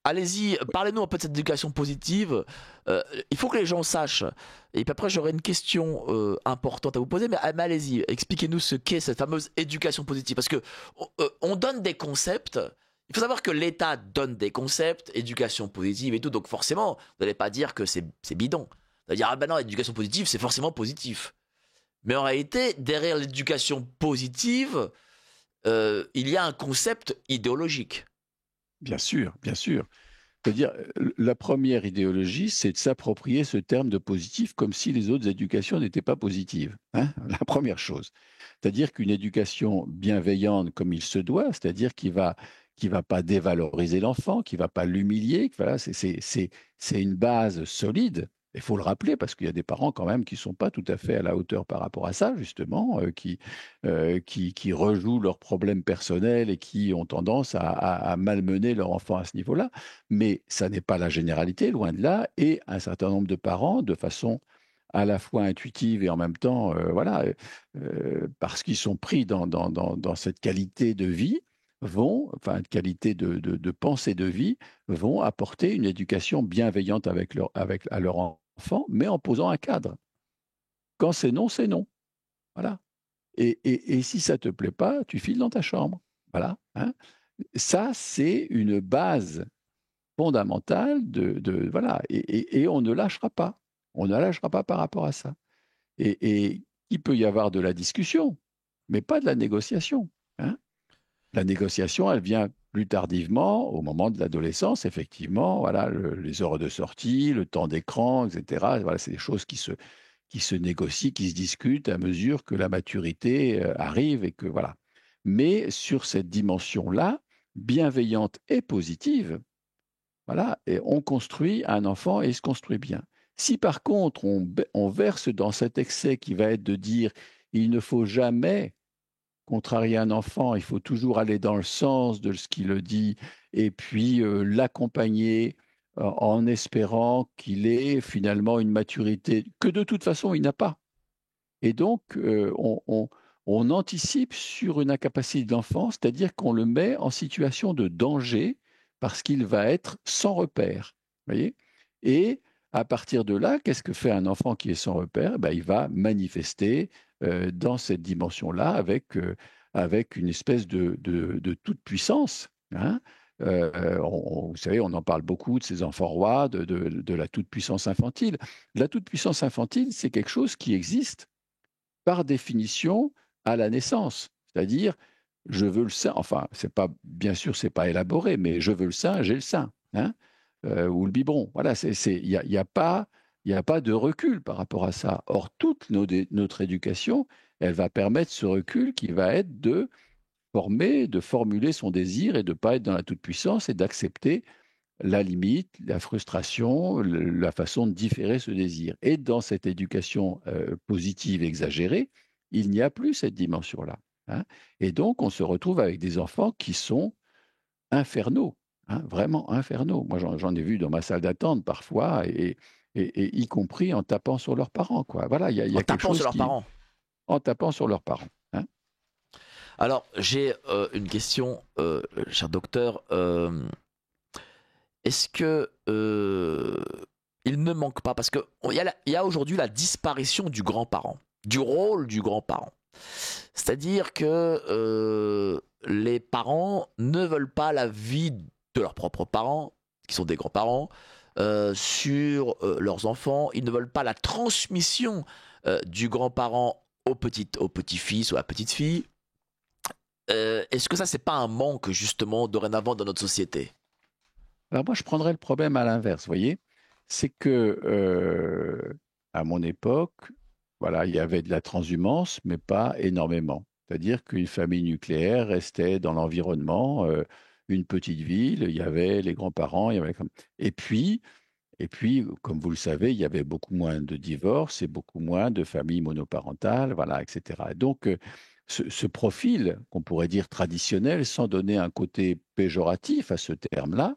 Allez-y, parlez-nous un peu de cette éducation positive. Euh, il faut que les gens sachent. Et puis après, j'aurais une question importante à vous poser, mais allez-y, expliquez-nous ce qu'est cette fameuse éducation positive. Parce que on donne des concepts. Il faut savoir que l'État donne des concepts, éducation positive et tout. Donc forcément, vous n'allez pas dire que c'est bidon. Vous allez dire, ah ben non, l'éducation positive, c'est forcément positif. Mais en réalité, derrière l'éducation positive, il y a un concept idéologique. Bien sûr, bien sûr. C'est-à-dire, la première idéologie, c'est de s'approprier ce terme de positif comme si les autres éducations n'étaient pas positives, hein, la première chose. C'est-à-dire qu'une éducation bienveillante comme il se doit, c'est-à-dire qui va pas dévaloriser l'enfant, qui va pas l'humilier, voilà, c'est une base solide. Il faut le rappeler parce qu'il y a des parents quand même qui sont pas tout à fait à la hauteur par rapport à ça, justement, qui rejouent leurs problèmes personnels et qui ont tendance à malmener leur enfant à ce niveau-là. Mais ça n'est pas la généralité, loin de là, et un certain nombre de parents, de façon à la fois intuitive et en même temps, voilà, parce qu'ils sont pris dans cette qualité de vie, enfin, qualité de pensée de vie, vont apporter une éducation bienveillante à leur enfant, mais en posant un cadre. Quand c'est non, c'est non. Voilà. Et si ça te plaît pas, tu files dans ta chambre. Voilà. Hein. Ça, c'est une base fondamentale voilà, et on ne lâchera pas. On ne lâchera pas par rapport à ça. Et il peut y avoir de la discussion, mais pas de la négociation. Hein. La négociation, elle vient plus tardivement, au moment de l'adolescence, effectivement, voilà, les heures de sortie, le temps d'écran, etc. Voilà, c'est des choses qui se négocient, qui se discutent à mesure que la maturité arrive et que voilà. Mais sur cette dimension-là, bienveillante et positive, voilà, et on construit un enfant et il se construit bien. Si par contre on verse dans cet excès qui va être de dire il ne faut jamais contrarier un enfant, il faut toujours aller dans le sens de ce qu'il le dit et puis l'accompagner en espérant qu'il ait finalement une maturité que de toute façon il n'a pas. Et donc on anticipe sur une incapacité de l'enfant, c'est-à-dire qu'on le met en situation de danger parce qu'il va être sans repère. Voyez. Et à partir de là, qu'est-ce que fait un enfant qui est sans repère? Ben, il va manifester dans cette dimension-là avec une espèce de toute-puissance. Hein. Vous savez, on en parle beaucoup de ces enfants rois, de la toute-puissance infantile. La toute-puissance infantile, c'est quelque chose qui existe par définition à la naissance. C'est-à-dire, je veux le sein, enfin, c'est pas, bien sûr, c'est pas élaboré, mais je veux le sein, j'ai le sein, hein, ou le biberon. Voilà, il y a pas de recul par rapport à ça. Or, toute notre éducation, elle va permettre ce recul qui va être de former, de formuler son désir et de ne pas être dans la toute-puissance et d'accepter la limite, la frustration, la façon de différer ce désir. Et dans cette éducation positive exagérée, il n'y a plus cette dimension-là. Hein. Et donc, on se retrouve avec des enfants qui sont infernaux, hein, vraiment infernaux. Moi, j'en ai vu dans ma salle d'attente parfois, et y compris en tapant sur leurs parents. Quoi. Voilà, il y En a quelque tapant sur chose leurs qui... parents. En tapant sur leurs parents. Hein. Alors, j'ai une question, cher docteur. Est-ce que il ne manque pas, parce qu'il y a aujourd'hui la disparition du grand-parent, du rôle du grand-parent. C'est-à-dire que les parents ne veulent pas la vie de leurs propres parents, qui sont des grands-parents, sur leurs enfants. Ils ne veulent pas la transmission du grand-parent au petit-fils ou à la petite-fille. Est-ce que ça, c'est pas un manque, justement, dorénavant dans notre société? Alors moi, je prendrais le problème à l'inverse, vous voyez. C'est que, à mon époque, voilà, il y avait de la transhumance, mais pas énormément. C'est-à-dire qu'une famille nucléaire restait dans l'environnement, une petite ville, il y avait les grands-parents, il y avait comme... Et puis, comme vous le savez, il y avait beaucoup moins de divorces et beaucoup moins de familles monoparentales, voilà, etc. Donc, ce profil, qu'on pourrait dire traditionnel, sans donner un côté péjoratif à ce terme-là,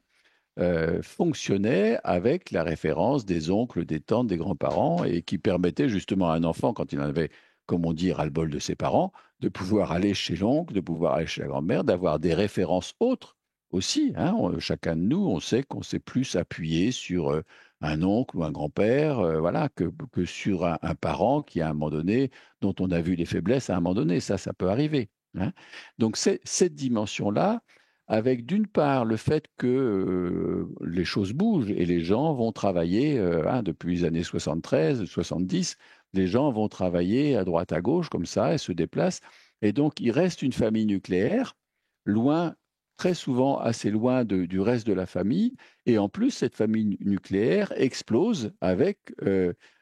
fonctionnait avec la référence des oncles, des tantes, des grands-parents, et qui permettait justement à un enfant, quand il en avait, comme on dit, ras-le-bol de ses parents, de pouvoir aller chez l'oncle, de pouvoir aller chez la grand-mère, d'avoir des références autres aussi. Hein. Chacun de nous, on sait qu'on s'est plus appuyé sur un oncle ou un grand-père, voilà, que sur un parent qui, à un moment donné, dont on a vu les faiblesses à un moment donné. Ça peut arriver. Hein. Donc, cette dimension-là, avec d'une part le fait que les choses bougent et les gens vont travailler, hein, depuis les années 73, 70, les gens vont travailler à droite, à gauche, comme ça, et se déplacent. Et donc, il reste une famille nucléaire, loin, très souvent assez loin du reste de la famille. Et en plus, cette famille nucléaire explose avec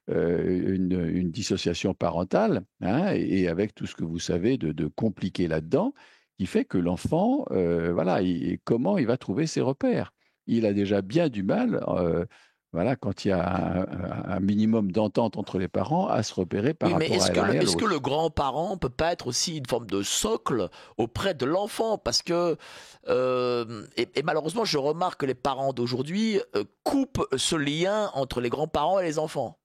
une dissociation parentale, hein, et avec tout ce que vous savez de compliqué là-dedans, qui fait que l'enfant, voilà, comment il va trouver ses repères? Il a déjà bien du mal, voilà, quand il y a un minimum d'entente entre les parents, à se repérer par Oui, mais rapport à l'un et à est-ce que l'autre. le grand-parent peut pas être aussi une forme de socle auprès de l'enfant? Parce que, et malheureusement, je remarque que les parents d'aujourd'hui coupent ce lien entre les grands-parents et les enfants.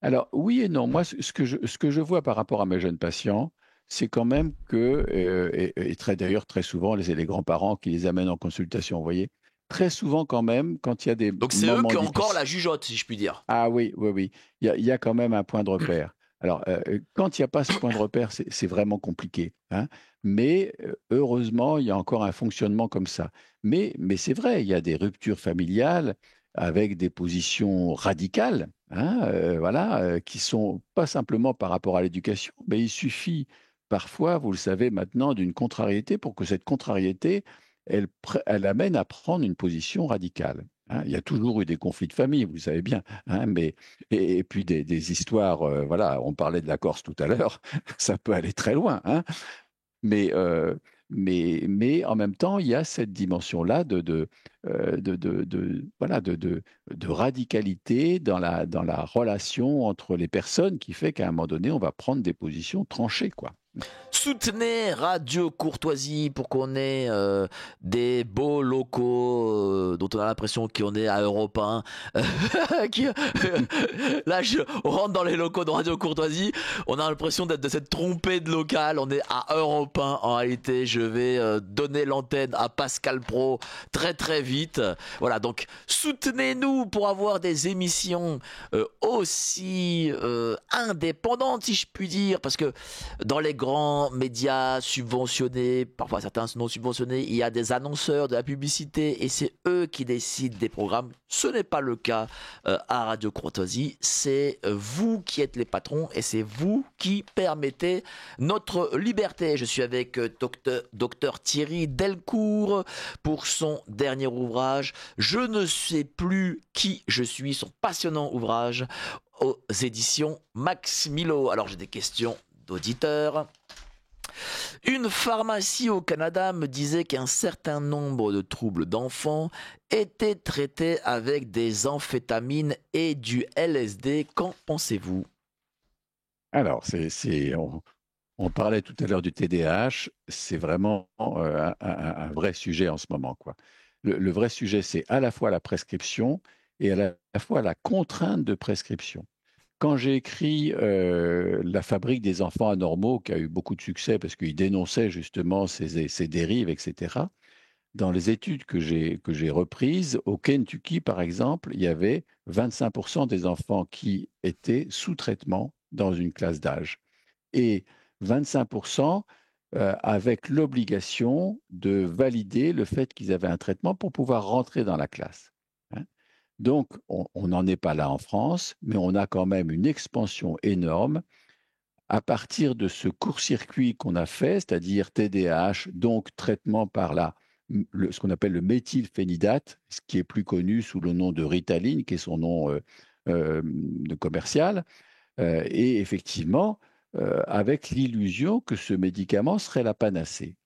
Alors, oui et non. Moi, ce que je vois par rapport à mes jeunes patients, c'est quand même que, et d'ailleurs, très souvent, c'est les grands-parents qui les amènent en consultation, vous voyez. Très souvent, quand même, quand il y a des Donc c'est eux moments qui ont encore difficiles. la jugeote, si je puis dire. Ah oui, oui, oui. Il y a quand même un point de repère. Alors, quand il n'y a pas ce point de repère, c'est vraiment compliqué, hein. Mais heureusement, il y a encore un fonctionnement comme ça. Mais c'est vrai, il y a des ruptures familiales avec des positions radicales, hein, voilà, qui sont pas simplement par rapport à l'éducation, mais il suffit parfois, vous le savez maintenant, d'une contrariété pour que cette contrariété, elle amène à prendre une position radicale. Hein. Il y a toujours eu des conflits de famille, vous le savez bien, hein, mais et puis des histoires, voilà, on parlait de la Corse tout à l'heure, ça peut aller très loin, hein, mais, mais en même temps, il y a cette dimension-là voilà, de radicalité dans la relation entre les personnes qui fait qu'à un moment donné, on va prendre des positions tranchées, quoi. Soutenez Radio Courtoisie pour qu'on ait des beaux locaux dont on a l'impression qu'on est à Europe 1. Là, on rentre dans les locaux de Radio Courtoisie, on a l'impression d'être de cette trompée de local. On est à Europe 1. En réalité, je vais donner l'antenne à Pascal Pro très très vite. Voilà, donc soutenez-nous pour avoir des émissions aussi indépendantes, si je puis dire, parce que dans les grands médias subventionnés, parfois certains non subventionnés, il y a des annonceurs de la publicité et c'est eux qui décident des programmes. Ce n'est pas le cas à Radio Courtoisie. C'est vous qui êtes les patrons et c'est vous qui permettez notre liberté. Je suis avec docteur Thierry Delcourt pour son dernier ouvrage. Je ne sais plus qui je suis, son passionnant ouvrage aux éditions Max Milo. Alors j'ai des questions d'auditeurs. Une pharmacie au Canada me disait qu'un certain nombre de troubles d'enfants étaient traités avec des amphétamines et du LSD. Qu'en pensez-vous? Alors, on parlait tout à l'heure du TDAH, c'est vraiment un vrai sujet en ce moment, quoi. Le vrai sujet, c'est à la fois la prescription et à la fois la contrainte de prescription. Quand j'ai écrit La fabrique des enfants anormaux, qui a eu beaucoup de succès parce qu'il dénonçait justement ces dérives, etc., dans les études que j'ai reprises, au Kentucky, par exemple, il y avait 25% des enfants qui étaient sous traitement dans une classe d'âge et 25% avec l'obligation de valider le fait qu'ils avaient un traitement pour pouvoir rentrer dans la classe, hein. Donc, on n'en est pas là en France, mais on a quand même une expansion énorme à partir de ce court-circuit qu'on a fait, c'est-à-dire TDAH, donc traitement par ce qu'on appelle le méthylphénidate, ce qui est plus connu sous le nom de Ritaline, qui est son nom de commercial, et effectivement, avec l'illusion que ce médicament serait la panacée.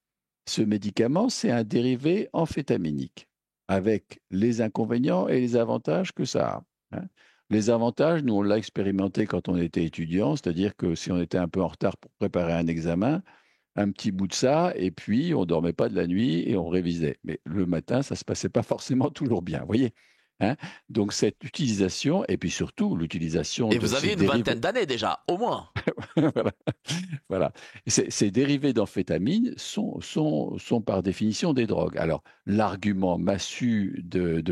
Ce médicament, c'est un dérivé amphétaminique, avec les inconvénients et les avantages que ça a, hein. Les avantages, nous, on l'a expérimenté quand on était étudiant, c'est-à-dire que si on était un peu en retard pour préparer un examen, un petit bout de ça, et puis on dormait pas de la nuit et on révisait. Mais le matin, ça se passait pas forcément toujours bien, vous voyez, hein. Donc cette utilisation, et puis surtout l'utilisation Et de vous ces avez une dérivés, vingtaine d'années déjà, au moins. voilà. Voilà. Ces dérivés d'amphétamine sont par définition des drogues. Alors, l'argument massu de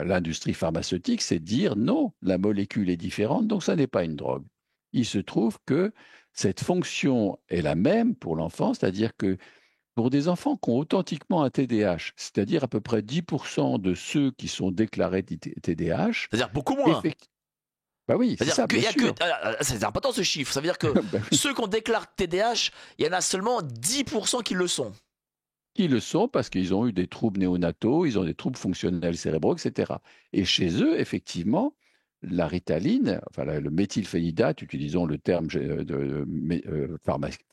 l'industrie pharmaceutique, c'est de dire non, la molécule est différente, donc ça n'est pas une drogue. Il se trouve que cette fonction est la même pour l'enfant, c'est-à-dire que pour des enfants qui ont authentiquement un TDAH, c'est-à-dire à peu près 10% de ceux qui sont déclarés TDAH, C'est-à-dire beaucoup moins. effectivement, bah oui, c'est C'est-à-dire ça, qu'il bien y a que. sûr. C'est important ce chiffre. Ça veut dire que Bah oui. ceux qu'on déclare TDAH, il y en a seulement 10% qui le sont. qui le sont parce qu'ils ont eu des troubles néonataux, ils ont des troubles fonctionnels cérébraux, etc. Et chez eux, effectivement, la ritaline, enfin le méthylphénidate, utilisons le terme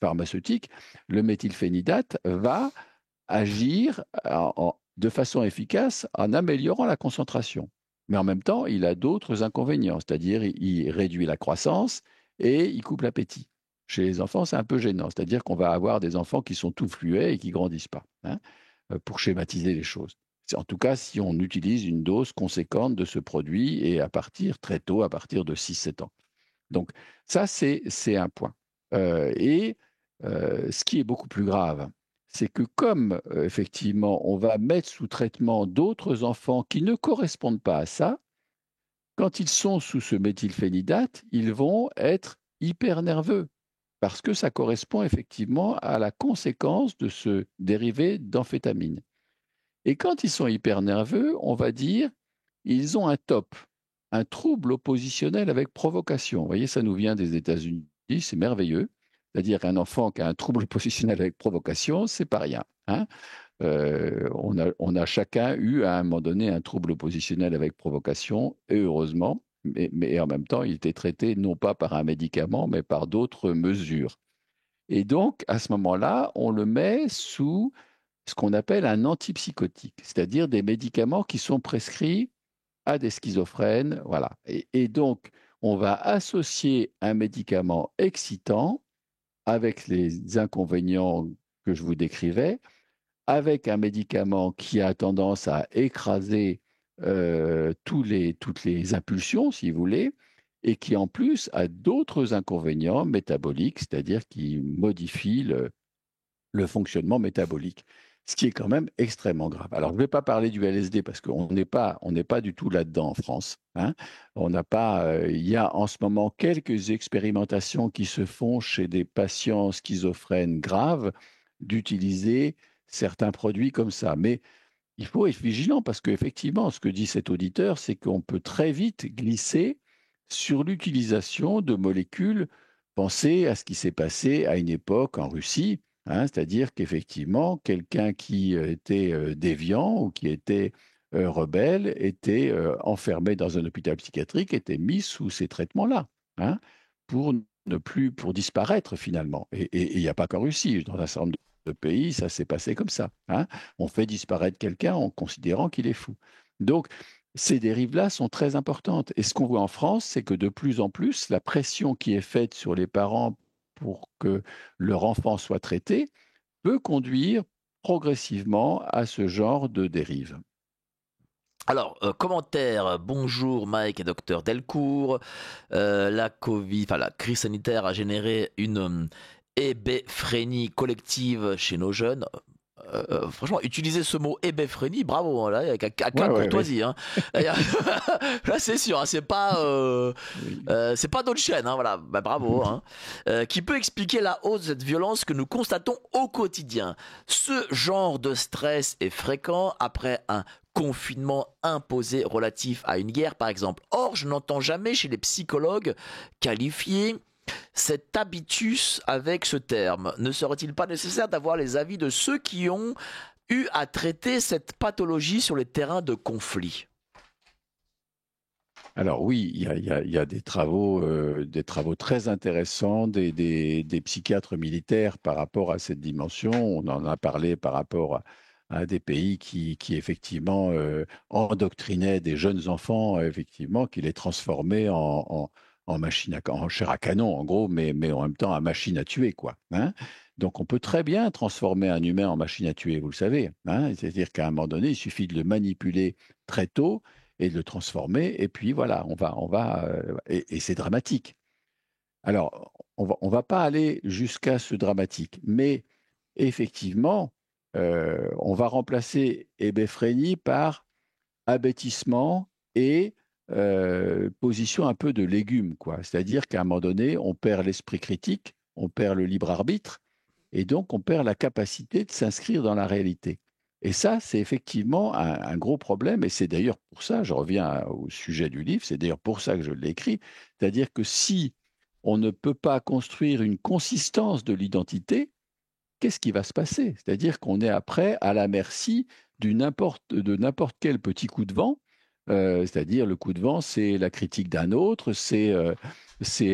pharmaceutique, le méthylphénidate va agir de façon efficace en améliorant la concentration. Mais en même temps, il a d'autres inconvénients, c'est-à-dire il réduit la croissance et il coupe l'appétit. Chez les enfants, c'est un peu gênant, c'est-à-dire qu'on va avoir des enfants qui sont tout fluets et qui grandissent pas, hein, pour schématiser les choses. C'est en tout cas si on utilise une dose conséquente de ce produit et à partir très tôt, à partir de 6-7 ans. Donc ça, c'est un point. Ce qui est beaucoup plus grave, c'est que comme effectivement on va mettre sous traitement d'autres enfants qui ne correspondent pas à ça, quand ils sont sous ce méthylphénidate, ils vont être hyper nerveux parce que ça correspond effectivement à la conséquence de ce dérivé d'amphétamine. Et quand ils sont hyper nerveux, on va dire, ils ont un TOP, un trouble oppositionnel avec provocation. Vous voyez, ça nous vient des États-Unis, c'est merveilleux. C'est-à-dire qu'un enfant qui a un trouble oppositionnel avec provocation, c'est pas rien, hein. On a chacun eu à un moment donné un trouble oppositionnel avec provocation, et heureusement, mais en même temps, il était traité non pas par un médicament, mais par d'autres mesures. Et donc, à ce moment-là, on le met sous ce qu'on appelle un antipsychotique, c'est-à-dire des médicaments qui sont prescrits à des schizophrènes. Voilà. Et donc, on va associer un médicament excitant avec les inconvénients que je vous décrivais, avec un médicament qui a tendance à écraser toutes les impulsions, si vous voulez, et qui en plus a d'autres inconvénients métaboliques, c'est-à-dire qui modifie le fonctionnement métabolique, ce qui est quand même extrêmement grave. Alors, je ne vais pas parler du LSD parce on n'est pas du tout là-dedans en France, hein. On n'a pas, il y a en ce moment quelques expérimentations qui se font chez des patients schizophrènes graves d'utiliser certains produits comme ça. Mais il faut être vigilant parce qu'effectivement, ce que dit cet auditeur, c'est qu'on peut très vite glisser sur l'utilisation de molécules. Pensez à ce qui s'est passé à une époque en Russie, hein, c'est-à-dire qu'effectivement, quelqu'un qui était déviant ou qui était rebelle était enfermé dans un hôpital psychiatrique, était mis sous ces traitements-là, hein, pour ne plus, pour disparaître finalement. Et il n'y a pas qu'en Russie, dans un certain nombre de pays, ça s'est passé comme ça, hein. On fait disparaître quelqu'un en considérant qu'il est fou. Donc, ces dérives-là sont très importantes. Et ce qu'on voit en France, c'est que de plus en plus, la pression qui est faite sur les parents pour que leur enfant soit traité peut conduire progressivement à ce genre de dérive. Alors, commentaire, bonjour Mike et docteur Delcourt. La Covid, enfin la crise sanitaire a généré une hébéphrénie collective chez nos jeunes. Franchement, utiliser ce mot hébéphrénie, bravo, hein, là, avec un cas Ouais, de ouais, ouais. courtoisie, hein. Là, c'est sûr, hein, Oui. c'est pas d'autre chaîne, hein, voilà, bah, bravo, hein. Qui peut expliquer la hausse de cette violence que nous constatons au quotidien. Ce genre de stress est fréquent après un confinement imposé relatif à une guerre, par exemple. Or, je n'entends jamais chez les psychologues qualifier cet habitus avec ce terme. Ne serait-il pas nécessaire d'avoir les avis de ceux qui ont eu à traiter cette pathologie sur les terrains de conflit? Alors oui, il y a des travaux très intéressants des psychiatres militaires par rapport à cette dimension. On en a parlé par rapport à des pays qui effectivement endoctrinaient des jeunes enfants, effectivement, qui les transformaient en machine en chair à canon, en gros, mais en même temps en machine à tuer, quoi, hein. Donc on peut très bien transformer un humain en machine à tuer, vous le savez, hein. C'est-à-dire qu'à un moment donné, il suffit de le manipuler très tôt et de le transformer. Et puis voilà, et c'est dramatique. Alors, on va pas aller jusqu'à ce dramatique, mais effectivement, on va remplacer hébéphrénie par abêtissement et position un peu de légume, quoi. C'est-à-dire qu'à un moment donné, on perd l'esprit critique, on perd le libre arbitre, et donc on perd la capacité de s'inscrire dans la réalité. Et ça, c'est effectivement un gros problème, et c'est d'ailleurs pour ça, je reviens au sujet du livre, c'est d'ailleurs pour ça que je l'ai écrit, c'est-à-dire que si on ne peut pas construire une consistance de l'identité, qu'est-ce qui va se passer? C'est-à-dire qu'on est après à la merci de n'importe quel petit coup de vent. C'est-à-dire le coup de vent, c'est la critique d'un autre, c'est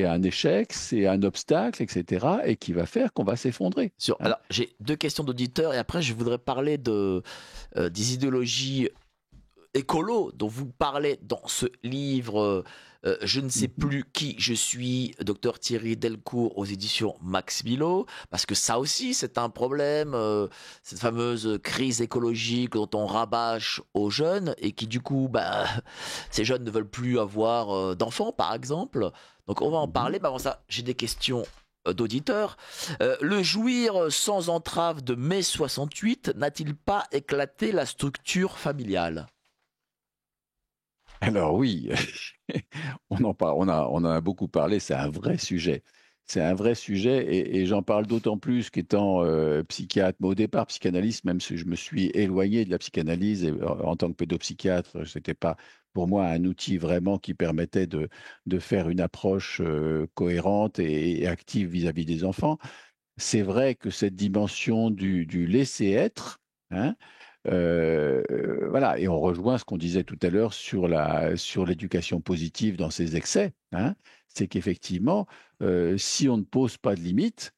un échec, c'est un obstacle, etc., et qui va faire qu'on va s'effondrer. Hein. Alors, j'ai deux questions d'auditeurs et après, je voudrais parler des idéologies écolo dont vous parlez dans ce livre. Je ne sais Mhm. plus qui je suis, docteur Thierry Delcourt aux éditions Max Milo, parce que ça aussi c'est un problème, cette fameuse crise écologique dont on rabâche aux jeunes et qui du coup, bah, ces jeunes ne veulent plus avoir d'enfants par exemple. Donc on va en Mhm. parler, mais avant ça j'ai des questions d'auditeurs. Le jouir sans entrave de mai 68 n'a-t-il pas éclaté la structure familiale? Alors oui, on en a beaucoup parlé, c'est un vrai sujet. C'est un vrai sujet et j'en parle d'autant plus qu'étant psychiatre, mais au départ psychanalyste, même si je me suis éloigné de la psychanalyse et, en tant que pédopsychiatre, c'était pas pour moi un outil vraiment qui permettait de faire une approche cohérente et active vis-à-vis des enfants. C'est vrai que cette dimension du laisser être, hein, voilà, et on rejoint ce qu'on disait tout à l'heure sur l'éducation positive dans ses excès, hein, c'est qu'effectivement, si on ne pose pas de limites,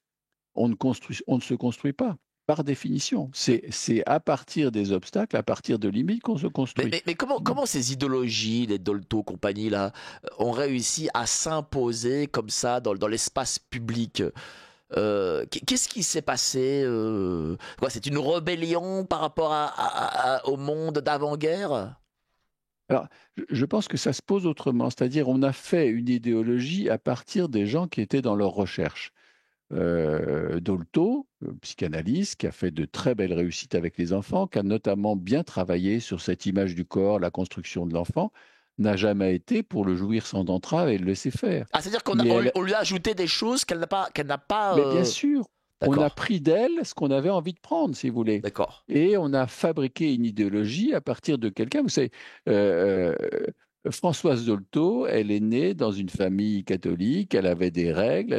on ne se construit pas, par définition. Mais, C'est à partir des obstacles, à partir de limites qu'on se construit. mais comment ces idéologies, les Dolto compagnie là, ont réussi à s'imposer comme ça dans l'espace public? Qu'est-ce qui s'est passé? Quoi, c'est une rébellion par rapport au monde d'avant-guerre? Alors, je pense que ça se pose autrement, c'est-à-dire on a fait une idéologie à partir des gens qui étaient dans leur recherche. Dolto, psychanalyste, qui a fait de très belles réussites avec les enfants, qui a notamment bien travaillé sur cette image du corps, la construction de l'enfant, n'a jamais été pour le jouir sans entrave et le laisser faire. Ah, c'est-à-dire Mais, on lui a ajouté des choses qu'elle n'a pas. mais bien sûr, on a D'accord, pris d'elle ce qu'on avait envie de prendre, si vous voulez. d'accord. Et on a fabriqué une idéologie à partir de quelqu'un. Vous savez, euh, Françoise Dolto, elle est née dans une famille catholique, elle avait des règles,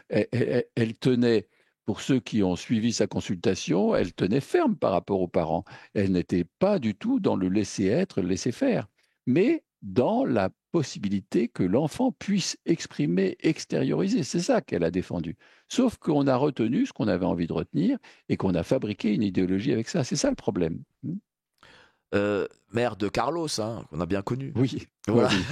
elle tenait, pour ceux qui ont suivi sa consultation, elle tenait ferme par rapport aux parents. Elle n'était pas du tout dans le laisser être, le laisser faire, mais dans la possibilité que l'enfant puisse exprimer, extérioriser. C'est ça qu'elle a défendu. Sauf qu'on a retenu ce qu'on avait envie de retenir et qu'on a fabriqué une idéologie avec ça. C'est ça le problème. Mère de Carlos, hein, qu'on a bien connu. Oui, oui, Voilà. oui.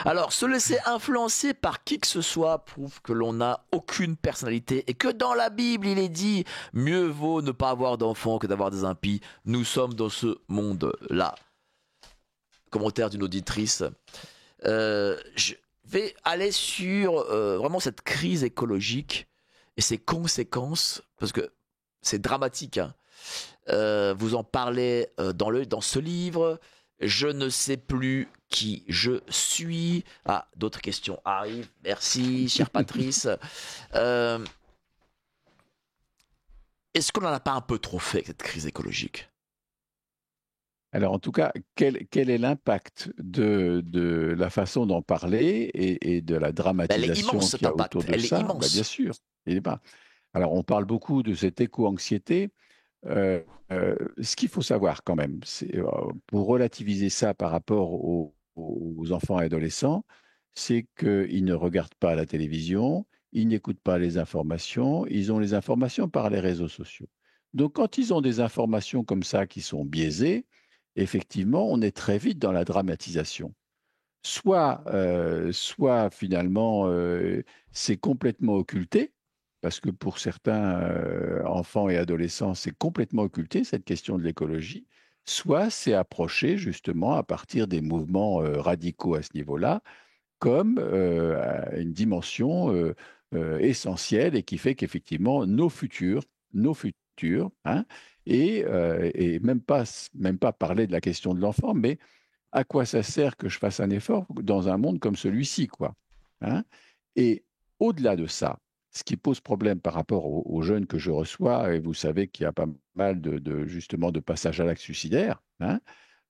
Alors, se laisser influencer par qui que ce soit prouve que l'on n'a aucune personnalité et que dans la Bible, il est dit mieux vaut ne pas avoir d'enfants que d'avoir des impies. Nous sommes dans ce monde-là. Commentaire d'une auditrice. Je vais aller sur vraiment cette crise écologique et ses conséquences, parce que c'est dramatique. Hein. Vous en parlez dans ce livre. Je ne sais plus qui je suis. Ah, d'autres questions arrivent. Merci, chère Patrice. Euh, Est-ce qu'on n'en a pas un peu trop fait avec cette crise écologique? Alors, en tout cas, quel est l'impact de la façon d'en parler et de la Elle est immense dramatisation qu'il cet y a autour impact. de Elle est ça? Bien immense. sûr, il est pas. Alors, on parle beaucoup de cette éco-anxiété. Euh, Ce qu'il faut savoir quand même, c'est, pour relativiser ça par rapport aux enfants et adolescents, c'est qu'ils ne regardent pas la télévision, ils n'écoutent pas les informations, ils ont les informations par les réseaux sociaux. Donc quand ils ont des informations comme ça qui sont biaisées, effectivement, on est très vite dans la dramatisation. Soit finalement, c'est complètement occulté, parce que pour certains enfants et adolescents, c'est complètement occulté, cette question de l'écologie, soit c'est approché justement à partir des mouvements radicaux à ce niveau-là, comme une dimension essentielle et qui fait qu'effectivement, nos futurs, hein, et même pas parler de la question de l'enfant, mais à quoi ça sert que je fasse un effort dans un monde comme celui-ci, quoi, hein? Et au-delà de ça, ce qui pose problème par rapport aux jeunes que je reçois, et vous savez qu'il y a pas mal justement de passages à l'acte suicidaire, hein,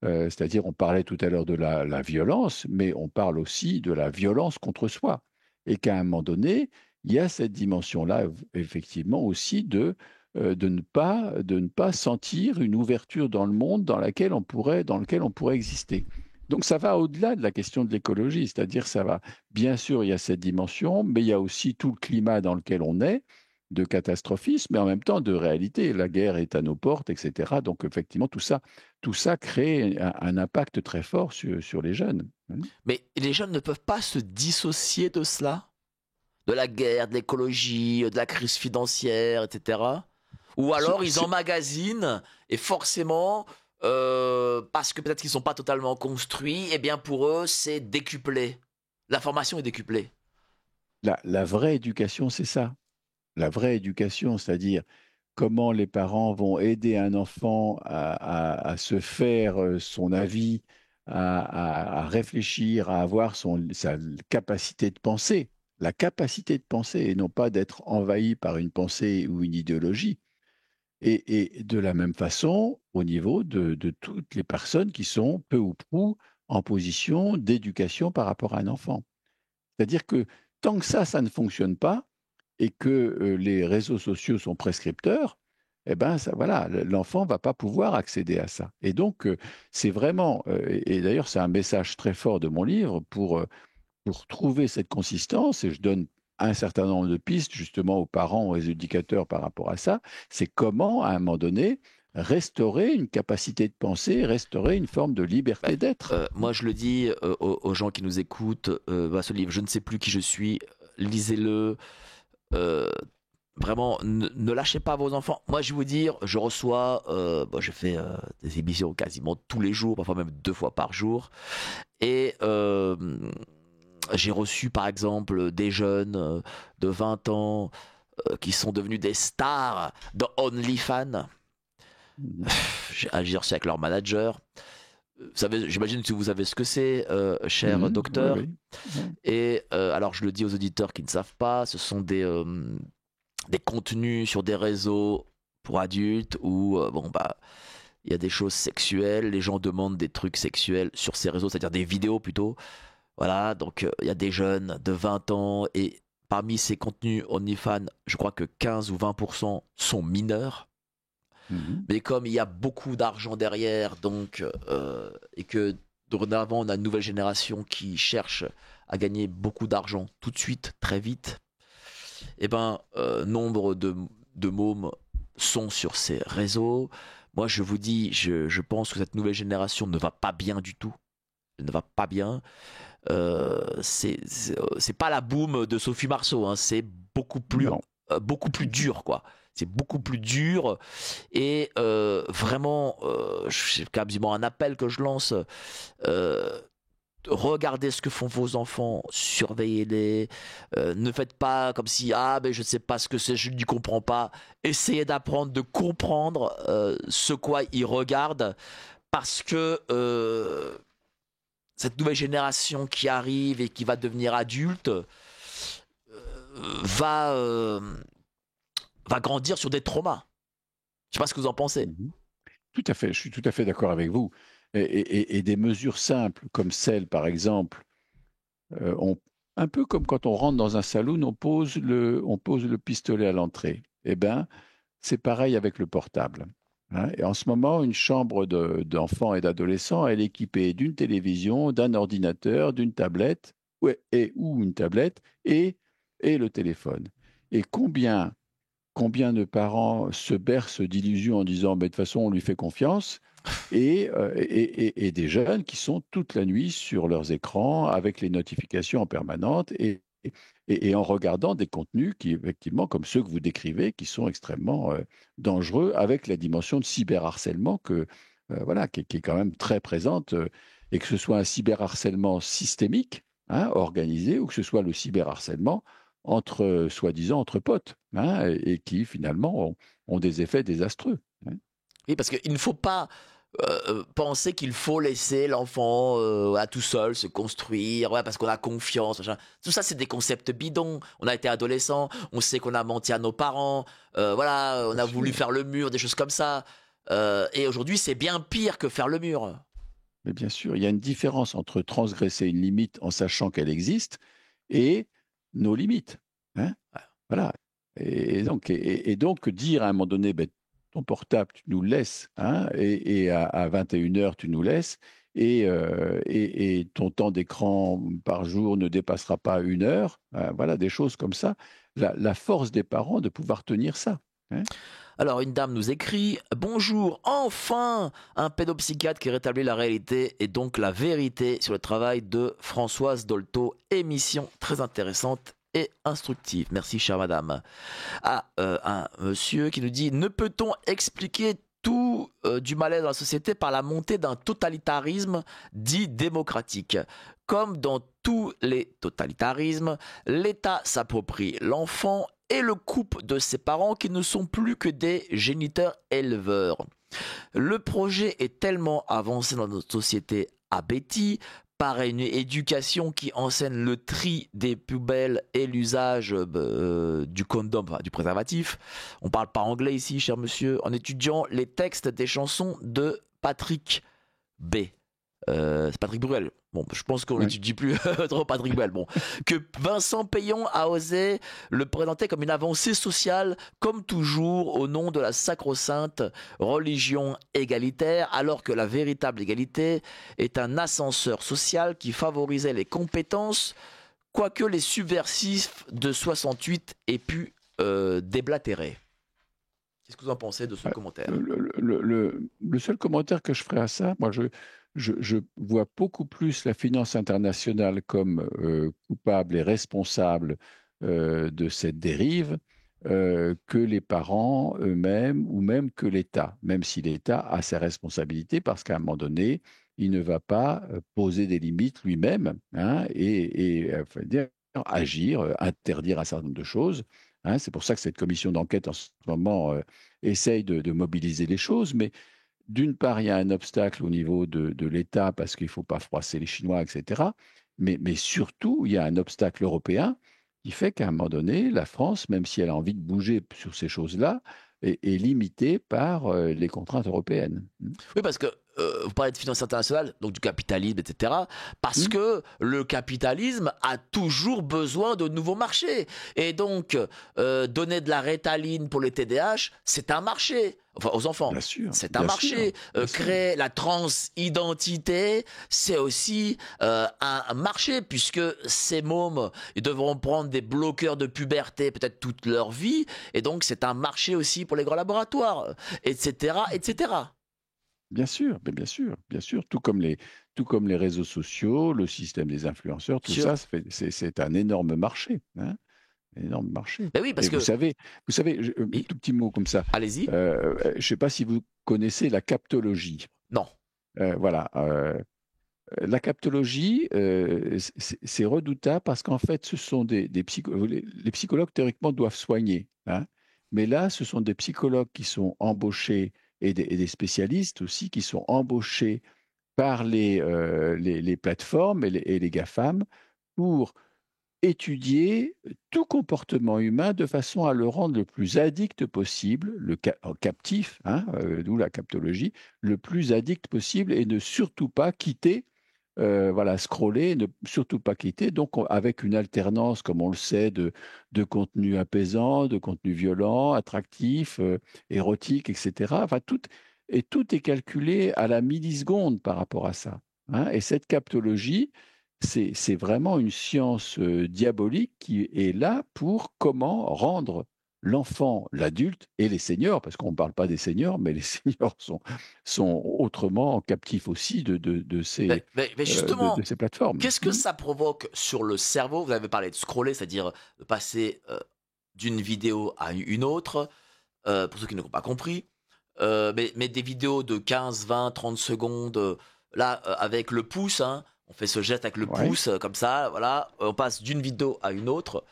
c'est-à-dire on parlait tout à l'heure de la violence, mais on parle aussi de la violence contre soi, et qu'à un moment donné, il y a cette dimension-là, effectivement, aussi de ne pas sentir une ouverture dans le monde dans lequel on pourrait exister. Donc ça va au-delà de la question de l'écologie, c'est-à-dire ça va, bien sûr, il y a cette dimension, mais il y a aussi tout le climat dans lequel on est, de catastrophisme, mais en même temps de réalité. La guerre est à nos portes, etc. Donc effectivement, tout ça crée un impact très fort sur les jeunes. Mais les jeunes ne peuvent pas se dissocier de cela, de la guerre, de l'écologie, de la crise financière, etc. Ou C'est- alors ils c'est- emmagasinent et forcément, parce que peut-être qu'ils ne sont pas totalement construits, eh bien pour eux c'est décuplé. L'information est décuplée. la vraie éducation, c'est ça. La vraie éducation, c'est-à-dire comment les parents vont aider un enfant à se faire son avis, à réfléchir, à avoir sa capacité de penser, la capacité de penser, et non pas d'être envahi par une pensée ou une idéologie. Et de la même façon, au niveau de toutes les personnes qui sont peu ou prou en position d'éducation par rapport à un enfant. C'est-à-dire que tant que ça ne fonctionne pas, et que les réseaux sociaux sont prescripteurs, eh ben ça, voilà, l'enfant va pas pouvoir accéder à ça. Et donc, c'est vraiment, et d'ailleurs, c'est un message très fort de mon livre pour trouver cette consistance, et je donne un certain nombre de pistes justement aux parents, aux éducateurs par rapport à ça, c'est comment, à un moment donné, restaurer une capacité de penser, restaurer une forme de Bah, liberté d'être. moi je le dis aux gens qui nous écoutent, ce livre, je ne sais plus qui je suis, lisez-le. euh, Vraiment, ne lâchez pas vos enfants. Moi, je vais vous dire, je reçois, je fais des émissions quasiment tous les jours, parfois même 2 fois par jour. Et j'ai reçu, par exemple, des jeunes de 20 ans qui sont devenus des stars de OnlyFans. Mhm. J'ai agi aussi avec leur manager. Vous savez, j'imagine que vous savez ce que c'est, cher Mhm. Oui, docteur. oui. Ouais. Et alors, je le dis aux auditeurs qui ne savent pas, ce sont des contenus sur des réseaux pour adultes où il y a des choses sexuelles, les gens demandent des trucs sexuels sur ces réseaux, c'est-à-dire des vidéos plutôt. Voilà, donc il y a des jeunes de 20 ans et parmi ces contenus OnlyFans, je crois que 15 ou 20% sont mineurs. Mhm. Mais comme il y a beaucoup d'argent derrière, et que dorénavant on a une nouvelle génération qui cherche à gagner beaucoup d'argent tout de suite, très vite, eh ben, nombre de mômes sont sur ces réseaux. Moi, je vous dis, je pense que cette nouvelle génération ne va pas bien du tout. Elle ne va pas bien. C'est pas la boum de Sophie Marceau, hein, c'est Non. beaucoup plus dur, quoi. C'est beaucoup plus dur et vraiment, c'est quasiment un appel que je lance. Euh, Regardez ce que font vos enfants, surveillez-les, ne faites pas comme si ben je ne sais pas ce que c'est, je n'y comprends pas. Essayez d'apprendre de comprendre ce quoi ils regardent parce que cette nouvelle génération qui arrive et qui va devenir adulte va va grandir sur des traumas. Je sais pas ce que vous en pensez. Mhm. Tout à fait, je suis tout à fait d'accord avec vous. Et des mesures simples comme celle, par exemple, un peu comme quand on rentre dans un saloon, on pose le pistolet à l'entrée. Eh bien, c'est pareil avec le portable. Hein. Et en ce moment, une chambre d'enfants et d'adolescents, elle est équipée d'une télévision, d'un ordinateur, d'une tablette, ou une tablette, et le téléphone. Et combien de parents se bercent d'illusions en disant, mais de toute façon, on lui fait confiance, et des jeunes qui sont toute la nuit sur leurs écrans avec les notifications en permanente et en regardant des contenus qui, effectivement, comme ceux que vous décrivez, qui sont extrêmement dangereux avec la dimension de cyberharcèlement voilà, qui est quand même très présente, et que ce soit un cyberharcèlement systémique, hein, organisé, ou que ce soit le cyberharcèlement soi-disant, entre potes, hein, et qui finalement ont des effets désastreux. Hein. Oui, parce qu'il ne faut pas penser qu'il faut laisser l'enfant à tout seul se construire, ouais, parce qu'on a confiance. Machin. Tout ça, c'est des concepts bidons. On a été adolescent, on sait qu'on a menti à nos parents, voilà, on Bien a voulu sûr. faire le mur, des choses comme ça. Et aujourd'hui, c'est bien pire que faire le mur. Mais bien sûr, il y a une différence entre transgresser une limite en sachant qu'elle existe et nos limites. hein. Voilà. Et donc dire à un moment donné, ben, ton portable, tu nous le laisses, hein, et à 21 heures, tu nous laisses, et ton temps d'écran par jour ne dépassera pas 1 heure. Voilà, des choses comme ça. La force des parents de pouvoir tenir ça, hein. Alors, une dame nous écrit: Bonjour, enfin un pédopsychiatre qui rétablit la réalité et donc la vérité sur le travail de Françoise Dolto. Émission très intéressante et instructive. Merci, chère madame. Un monsieur qui nous dit: Ne peut-on expliquer tout du malaise dans la société par la montée d'un totalitarisme dit démocratique? Comme dans tous les totalitarismes, l'État s'approprie l'enfant et le coupe de ses parents qui ne sont plus que des géniteurs éleveurs. Le projet est tellement avancé dans notre société abétie par une éducation qui enseigne le tri des poubelles et l'usage du condom, enfin, du préservatif. On parle pas anglais ici, cher monsieur, en étudiant les textes des chansons de Patrick B. C'est Patrick Bruel. Bon, je pense qu'on Ouais. n'étudie plus trop Patrick Bruel. Bon, que Vincent Payon a osé le présenter comme une avancée sociale, comme toujours, au nom de la sacro-sainte religion égalitaire, alors que la véritable égalité est un ascenseur social qui favorisait les compétences, quoique les subversifs de 68 aient pu déblatérer. Qu'est-ce que vous en pensez de ce commentaire? Le seul commentaire que je ferai à ça, moi, je vois beaucoup plus la finance internationale comme coupable et responsable de cette dérive que les parents eux-mêmes ou même que l'État, même si l'État a ses responsabilités parce qu'à un moment donné, il ne va pas poser des limites lui-même, hein, enfin, dire, agir, interdire un certain nombre de choses, hein. C'est pour ça que cette commission d'enquête en ce moment essaye de mobiliser les choses, mais d'une part, il y a un obstacle au niveau de l'État parce qu'il ne faut pas froisser les Chinois, etc. Mais surtout, il y a un obstacle européen qui fait qu'à un moment donné, la France, même si elle a envie de bouger sur ces choses-là, est limitée par les contraintes européennes. Oui, parce que vous parlez de finance internationale, donc du capitalisme, etc. Parce Hmm. que le capitalisme a toujours besoin de nouveaux marchés. Et donc, donner de la rétaline pour les TDAH, c'est un marché. Enfin, aux enfants. Bien sûr, C'est un bien sûr, marché. bien sûr. Créer la transidentité, c'est aussi un marché, puisque ces mômes, ils devront prendre des bloqueurs de puberté peut-être toute leur vie, et donc c'est un marché aussi pour les grands laboratoires, etc., etc. Bien sûr, mais bien sûr, tout comme les réseaux sociaux, le système des influenceurs, tout Sûr. ça, c'est un énorme marché, hein, un énorme marché. Ben oui, parce Et que vous savez, un oui, tout petit mot comme ça. allez-y. Je ne sais pas si vous connaissez la captologie. Non. Voilà. La captologie, c'est redoutable parce qu'en fait, ce sont les psychologues théoriquement doivent soigner, hein. Mais là, ce sont des psychologues qui sont embauchés et des spécialistes aussi qui sont embauchés par les plateformes et les GAFAM pour étudier tout comportement humain de façon à le rendre le plus addict possible, captif, hein, d'où la captologie, le plus addict possible et ne surtout pas quitter, voilà, scroller, ne surtout pas quitter. Donc, avec une alternance, comme on le sait, de contenu apaisant, de contenu violent, attractif, érotique, etc. Enfin, tout est calculé à la milliseconde par rapport à ça, hein. Et cette captologie, c'est vraiment une science diabolique qui est là pour comment rendre l'enfant, l'adulte et les seniors, parce qu'on ne parle pas des seniors, mais les seniors sont autrement captifs aussi Mais de justement, ces plateformes. qu'est-ce que ça provoque sur le cerveau? Vous avez parlé de scroller, c'est-à-dire de passer d'une vidéo à une autre, pour ceux qui n'ont pas compris. Mais des vidéos de 15, 20, 30 secondes, là, avec le pouce, hein, on fait ce geste avec le Ouais. pouce, comme ça, voilà, on passe d'une vidéo à une autre,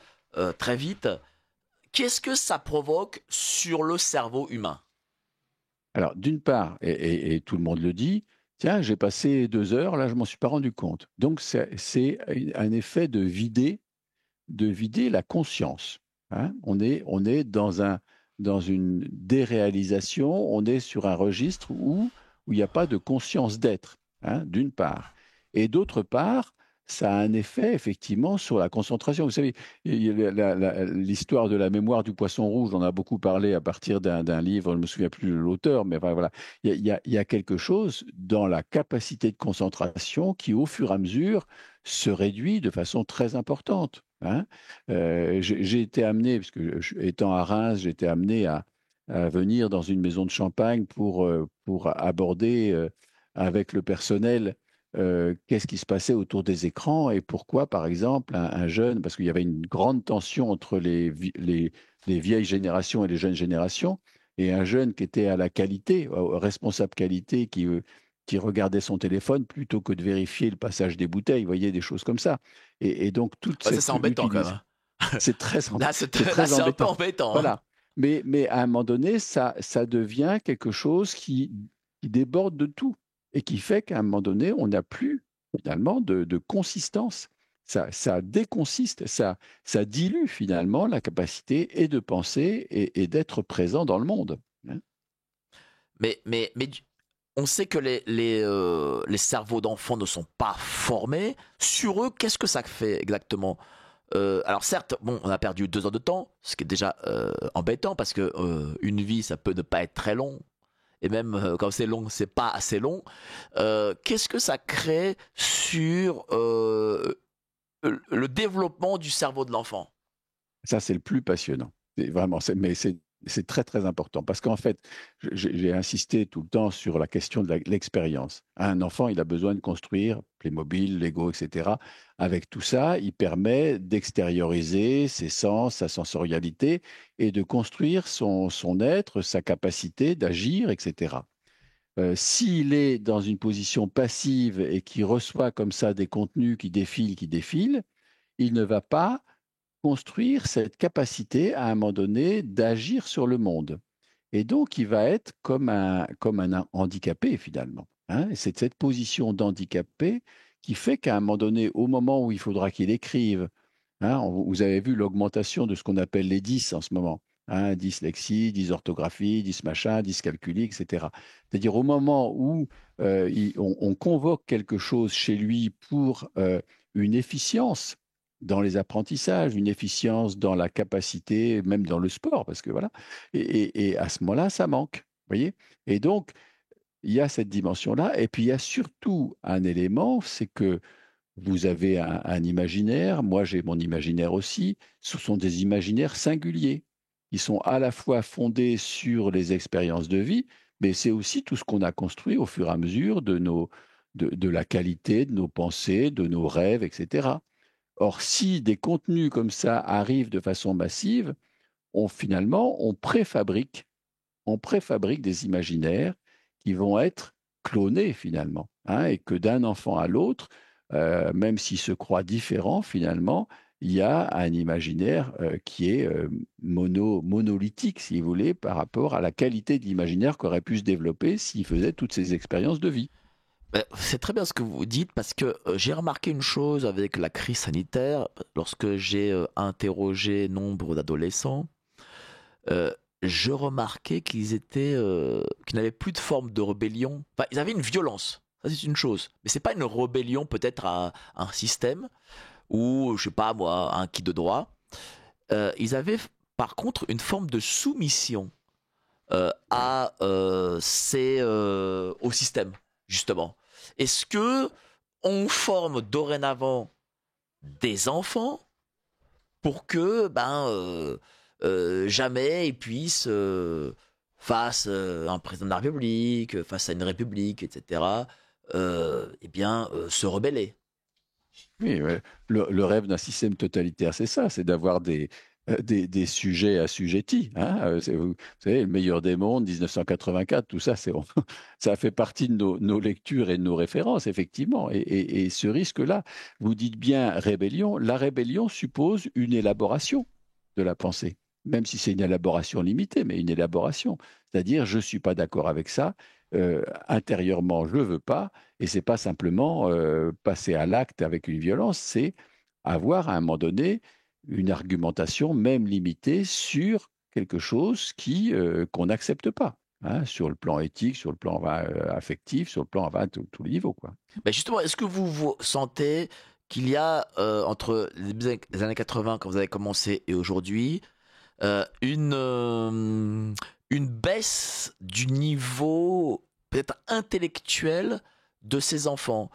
très vite. Qu'est-ce que ça provoque sur le cerveau humain? Alors, d'une part, et tout le monde le dit, tiens, j'ai passé 2 heures, là, je m'en suis pas rendu compte. Donc, c'est un effet de vider la conscience, hein. On est dans une déréalisation, on est sur un registre où il n'y a pas de conscience d'être, hein, d'une part. Et d'autre part, ça a un effet effectivement sur la concentration. Vous savez, l'histoire de la mémoire du poisson rouge, on a beaucoup parlé à partir d'un livre, je ne me souviens plus de l'auteur, mais enfin, voilà, il y a quelque chose dans la capacité de concentration qui, au fur et à mesure, se réduit de façon très importante. Hein. J'ai été amené, parce que étant à Reims, j'ai été amené à venir dans une maison de champagne pour aborder avec le personnel qu'est-ce qui se passait autour des écrans et pourquoi, par exemple, un jeune, parce qu'il y avait une grande tension entre les vieilles générations et les jeunes générations, et un jeune qui était à la qualité, responsable qualité, qui regardait son téléphone plutôt que de vérifier le passage des bouteilles, vous voyez, des choses comme ça. Et donc, toute Ouais, ça, cette c'est embêtant quand utilisation, même, hein. c'est très, c'est Là, très c'est un peu embêtant. embêtant, hein. Voilà. Mais à un moment donné, ça devient quelque chose qui déborde de tout et qui fait qu'à un moment donné, on n'a plus finalement de consistance. Ça déconsiste, ça dilue finalement la capacité et de penser et d'être présent dans le monde. Hein. Mais on sait que les cerveaux d'enfants ne sont pas formés. Sur eux, qu'est-ce que ça fait exactement? Alors certes, bon, on a perdu 2 ans de temps, ce qui est déjà embêtant parce que une vie, ça peut ne pas être très long. Et même quand c'est long, c'est pas assez long. Qu'est-ce que ça crée sur le développement du cerveau de l'enfant? Ça, c'est le plus passionnant. Vraiment, mais c'est très, très important. Parce qu'en fait, j'ai insisté tout le temps sur la question de l'expérience. Un enfant, il a besoin de construire Playmobil, Lego, etc. Avec tout ça, il permet d'extérioriser ses sens, sa sensorialité et de construire son être, sa capacité d'agir, etc. S'il est dans une position passive et qui reçoit comme ça des contenus qui défilent, il ne va pas construire cette capacité à un moment donné d'agir sur le monde. Et donc, il va être comme un handicapé finalement. Hein. Et c'est cette position d'handicapé qui fait qu'à un moment donné, au moment où il faudra qu'il écrive, hein, vous avez vu l'augmentation de ce qu'on appelle les 10 en ce moment. Hein, dyslexie, dysorthographie, dysmachin, dyscalculie, etc. C'est-à-dire au moment où on convoque quelque chose chez lui pour une efficience dans les apprentissages, une efficience dans la capacité, même dans le sport, parce que voilà, et à ce moment-là, ça manque, vous voyez? Et donc, il y a cette dimension-là, et puis il y a surtout un élément, c'est que vous avez un imaginaire, moi j'ai mon imaginaire aussi, ce sont des imaginaires singuliers, qui sont à la fois fondés sur les expériences de vie, mais c'est aussi tout ce qu'on a construit au fur et à mesure de la qualité de nos pensées, de nos rêves, etc. Or, si des contenus comme ça arrivent de façon massive, finalement, on préfabrique des imaginaires qui vont être clonés finalement, hein, et que d'un enfant à l'autre, même s'ils se croient différents finalement, il y a un imaginaire qui est monolithique, si vous voulez, par rapport à la qualité de l'imaginaire qu'aurait pu se développer s'il faisait toutes ces expériences de vie. C'est très bien ce que vous dites parce que j'ai remarqué une chose avec la crise sanitaire, lorsque j'ai interrogé nombre d'adolescents, euh, je remarquais qu'ils n'avaient plus de forme de rébellion. Enfin, ils avaient une violence, ça c'est une chose, mais c'est pas une rébellion peut-être à un système ou je sais pas moi un qui de droit. Ils avaient par contre une forme de soumission au système justement. Est-ce que on forme dorénavant des enfants pour que jamais ils puissent face à un président de la République, face à une république, etc. Se rebeller. Oui, ouais. Le rêve d'un système totalitaire, c'est ça, c'est d'avoir des sujets assujettis. Hein. Vous savez, le meilleur des mondes, 1984, tout ça, ça fait partie de nos lectures et de nos références, effectivement. Et ce risque-là, vous dites bien rébellion, la rébellion suppose une élaboration de la pensée, même si c'est une élaboration limitée, mais une élaboration. C'est-à-dire, je ne suis pas d'accord avec ça, intérieurement, je ne veux pas, et c'est pas simplement passer à l'acte avec une violence, c'est avoir à un moment donné une argumentation, même limitée, sur quelque chose qu'on n'accepte pas, hein, sur le plan éthique, sur le plan affectif, sur le plan à tous les niveaux, quoi. Mais justement, est-ce que vous vous sentez qu'il y a entre les années 80, quand vous avez commencé, et aujourd'hui, euh, une, euh, une baisse du niveau peut-être intellectuel de ces enfants.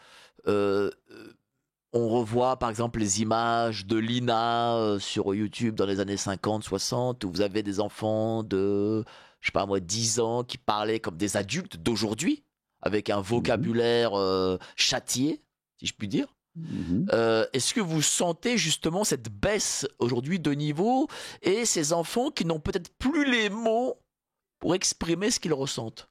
Euh, on revoit par exemple les images de Lina sur YouTube dans les années 50, 60, où vous avez des enfants de, je sais pas moi, 10 ans qui parlaient comme des adultes d'aujourd'hui, avec un Mhm, vocabulaire châtié, si je puis dire. mhm. Est-ce que vous sentez justement cette baisse aujourd'hui de niveau et ces enfants qui n'ont peut-être plus les mots pour exprimer ce qu'ils ressentent?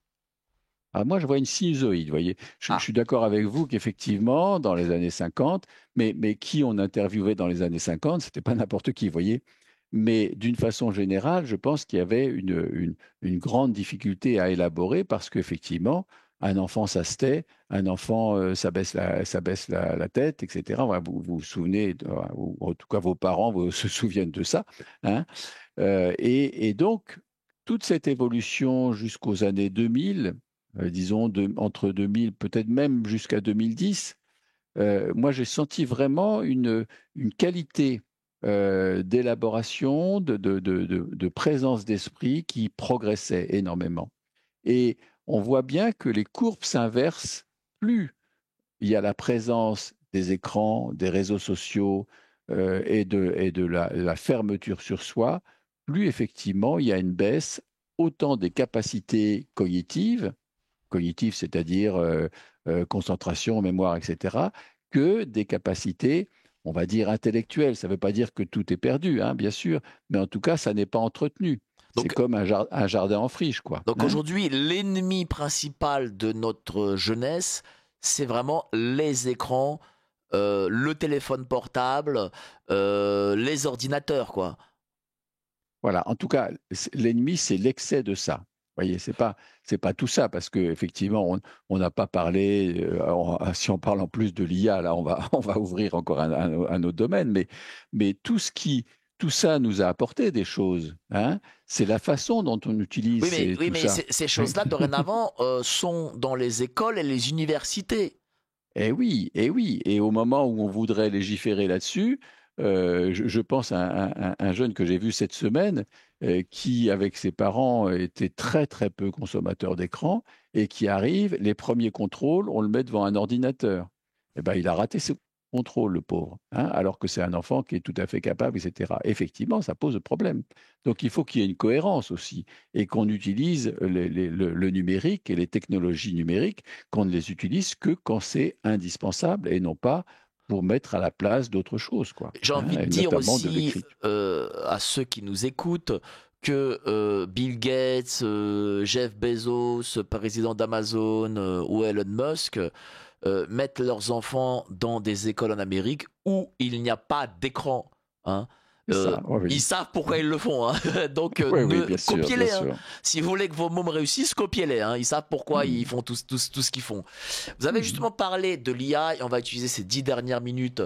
Ah, moi, je vois une sinusoïde, vous voyez. Je Ah, suis d'accord avec vous qu'effectivement, dans les années 50, mais qui on interviewait dans les années 50, c'était pas n'importe qui, vous voyez. Mais d'une façon générale, je pense qu'il y avait une grande difficulté à élaborer parce qu'effectivement, un enfant, ça se tait, un enfant, ça baisse la tête, etc. Voilà, vous vous souvenez, ou en tout cas vos parents se souviennent de ça, hein. Et donc, toute cette évolution jusqu'aux années 2000, disons entre 2000, peut-être même jusqu'à 2010, moi j'ai senti vraiment une qualité d'élaboration, de présence d'esprit qui progressait énormément. Et on voit bien que les courbes s'inversent plus il y a la présence des écrans, des réseaux sociaux et de la fermeture sur soi, plus effectivement il y a une baisse autant des capacités cognitives, c'est-à-dire concentration, mémoire, etc., que des capacités, on va dire, intellectuelles. Ça ne veut pas dire que tout est perdu, hein, bien sûr, mais en tout cas, ça n'est pas entretenu. C'est donc, comme un jardin en friche, quoi. donc Hein. aujourd'hui, l'ennemi principal de notre jeunesse, c'est vraiment les écrans, le téléphone portable, les ordinateurs, quoi. Voilà, en tout cas, l'ennemi, c'est l'excès de ça. Vous voyez, c'est pas tout ça, parce qu'effectivement, on n'a pas parlé, si on parle en plus de l'IA, là, on va ouvrir encore un autre domaine, mais tout ça nous a apporté des choses, hein. C'est la façon dont on utilise Oui, tout mais ça. ces Oui. choses-là, dorénavant, sont dans les écoles et les universités. Eh oui, eh oui. Et au moment où on voudrait légiférer là-dessus, je pense à un jeune que j'ai vu cette semaine qui, avec ses parents, était très très peu consommateur d'écran et qui arrive, les premiers contrôles, on le met devant un ordinateur. Eh ben, il a raté ce contrôle, le pauvre, hein, alors que c'est un enfant qui est tout à fait capable, etc. Effectivement, ça pose problème. Donc il faut qu'il y ait une cohérence aussi et qu'on utilise le numérique et les technologies numériques qu'on ne les utilise que quand c'est indispensable et non pas pour mettre à la place d'autres choses, quoi, J'ai hein, envie de et dire notamment de aussi l'écriture. à ceux qui nous écoutent que Bill Gates, Jeff Bezos, président d'Amazon, ou Elon Musk mettent leurs enfants dans des écoles en Amérique où il n'y a pas d'écran. Hein. C'est ça, oui, Ils oui. savent pourquoi ils le font. Hein. Donc, Oui, oui, bien sûr, bien copiez-les. Hein. sûr. Si vous voulez que vos mômes réussissent, copiez-les. Hein. Ils savent pourquoi ils Mhm. font tout ce qu'ils font. Vous avez Mhm. justement parlé de l'IA et on va utiliser ces 10 dernières minutes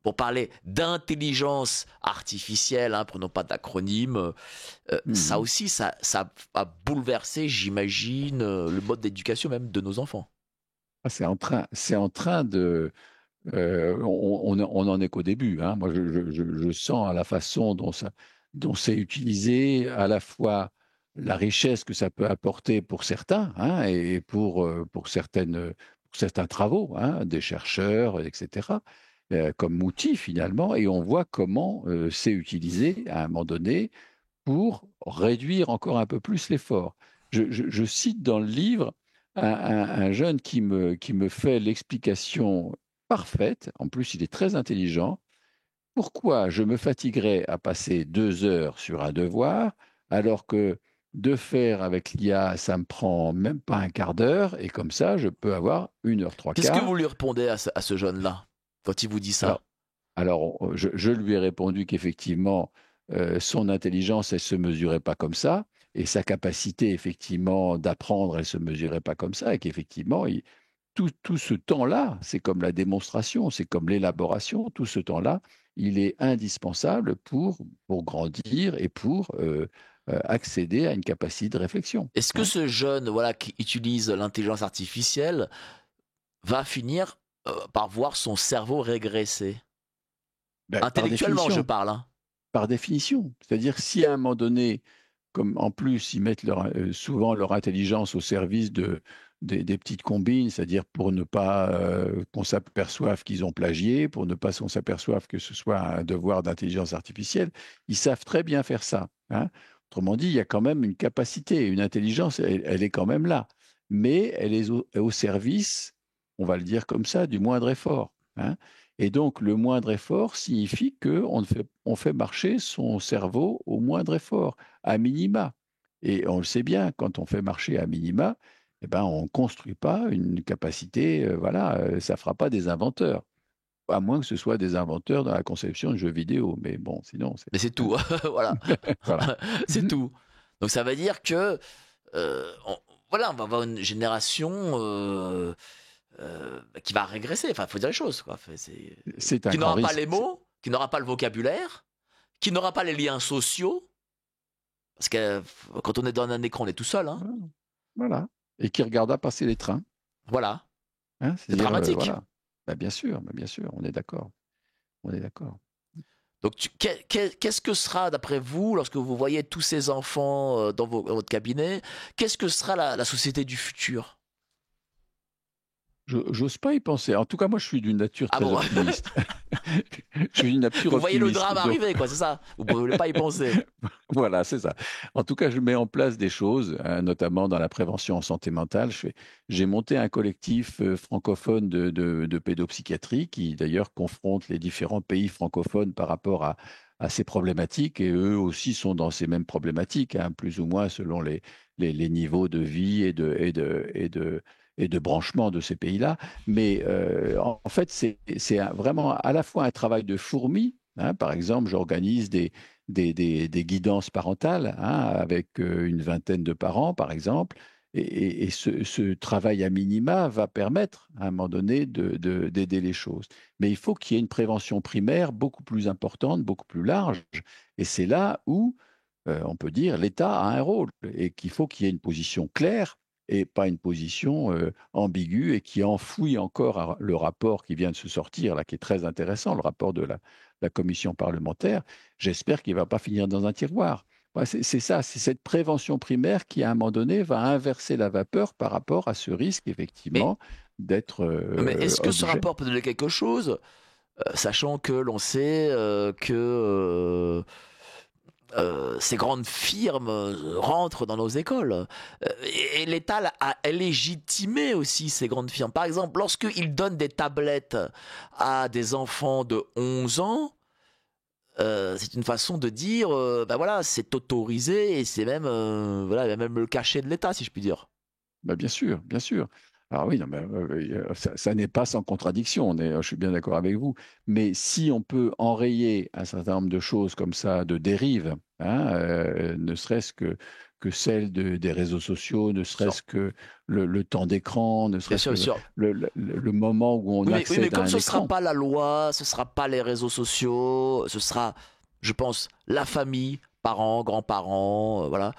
pour parler d'intelligence artificielle, hein, prenons pas d'acronyme. Ça Mhm. aussi, ça a bouleversé, j'imagine, le mode d'éducation même de nos enfants. Ah, c'est en train de. On en est qu'au début, hein. Moi, je sens à la façon dont c'est utilisé, à la fois la richesse que ça peut apporter pour certains, hein, et pour certains travaux, hein, des chercheurs, etc., comme outil finalement, et on voit comment c'est utilisé à un moment donné pour réduire encore un peu plus l'effort. Je cite dans le livre un jeune qui me fait l'explication parfaite, en plus il est très intelligent, pourquoi je me fatiguerais à passer 2 heures sur un devoir alors que de faire avec l'IA, ça me prend même pas un quart d'heure et comme ça, je peux avoir 1 heure trois Qu'est-ce que quarts. vous lui répondez à ce jeune-là quand il vous dit Alors, ça? je lui ai répondu qu'effectivement, son intelligence, elle se mesurait pas comme ça, et sa capacité, effectivement, d'apprendre, elle se mesurait pas comme ça, et qu'effectivement, tout ce temps-là, c'est comme la démonstration, c'est comme l'élaboration, tout ce temps-là, il est indispensable pour grandir et pour accéder à une capacité de réflexion. Est-ce que Hein. ce jeune, voilà, qui utilise l'intelligence artificielle va finir par voir son cerveau régresser. Ben, Intellectuellement, je parle. Hein. par définition. C'est-à-dire si à un moment donné, comme en plus ils mettent souvent leur intelligence au service des petites combines, c'est-à-dire pour ne pas qu'on s'aperçoive qu'ils ont plagié, pour ne pas qu'on s'aperçoive que ce soit un devoir d'intelligence artificielle, ils savent très bien faire ça. Hein. Autrement dit, il y a quand même une capacité, une intelligence, elle est quand même là, mais elle est au service, on va le dire comme ça, du moindre effort. Hein. Et donc, le moindre effort signifie on fait marcher son cerveau au moindre effort, à minima. Et on le sait bien, quand on fait marcher à minima, eh ben, on ne construit pas une capacité, ça ne fera pas des inventeurs. À moins que ce soit des inventeurs dans la conception de jeux vidéo. Mais bon, sinon, c'est. Mais c'est tout. Voilà. Voilà. C'est tout. Donc ça veut dire que voilà, on va avoir une génération qui va régresser. Enfin, il faut dire les choses. Quoi. C'est un qui grand n'aura pas risque. les mots, qui n'aura pas le vocabulaire, qui n'aura pas les liens sociaux. Parce que quand on est dans un écran, on est tout seul. Hein. Voilà. Et qui regarda passer les trains. Voilà. Hein, c'est dramatique. Voilà. Ben, bien sûr, on est d'accord. On est d'accord. Donc, qu'est-ce que sera, d'après vous, lorsque vous voyez tous ces enfants dans votre cabinet, qu'est-ce que sera la société du futur? J'ose pas y penser. En tout cas, moi, je suis d'une nature très optimiste. Je suis d'une nature Vous optimiste. voyez le drame arriver, quoi, c'est ça. Vous ne voulez pas y penser. Voilà, c'est ça. En tout cas, je mets en place des choses, notamment dans la prévention en santé mentale. J'ai monté un collectif francophone de pédopsychiatrie qui, d'ailleurs, confronte les différents pays francophones par rapport à ces problématiques. Et eux aussi sont dans ces mêmes problématiques, hein, plus ou moins selon les niveaux de vie et de branchement de ces pays-là. Mais en fait, c'est vraiment à la fois un travail de fourmi. Hein. Par exemple, j'organise des guidances parentales, hein, avec une vingtaine de parents, par exemple. Et ce travail à minima va permettre, à un moment donné, d'aider les choses. Mais il faut qu'il y ait une prévention primaire beaucoup plus importante, beaucoup plus large. Et c'est là où, on peut dire, l'État a un rôle et qu'il faut qu'il y ait une position claire et pas une position ambiguë et qui enfouit encore le rapport qui vient de se sortir, là, qui est très intéressant, le rapport de la commission parlementaire. J'espère qu'il ne va pas finir dans un tiroir. Ouais, c'est ça, c'est cette prévention primaire qui, à un moment donné, va inverser la vapeur par rapport à ce risque, effectivement, d'être mais est-ce que ce objet. rapport peut donner quelque chose, sachant que l'on sait que ces grandes firmes rentrent dans nos écoles. Et l'État a légitimé aussi ces grandes firmes. Par exemple, lorsqu'il donne des tablettes à des enfants de 11 ans, c'est une façon de dire, ben voilà, c'est autorisé et c'est même, voilà, il y a même le cachet de l'État, si je puis dire. Ben, bien sûr, bien sûr. Alors oui, non, mais, ça n'est pas sans contradiction, je suis bien d'accord avec vous. Mais si on peut enrayer un certain nombre de choses comme ça, de dérives, hein, ne serait-ce que celle des réseaux sociaux, ne serait-ce que le temps d'écran, ne serait-ce que le moment où on accède mais comme à un ce ne écran. sera pas la loi, ce ne sera pas les réseaux sociaux, ce sera, je pense, la famille, parents, grands-parents, voilà.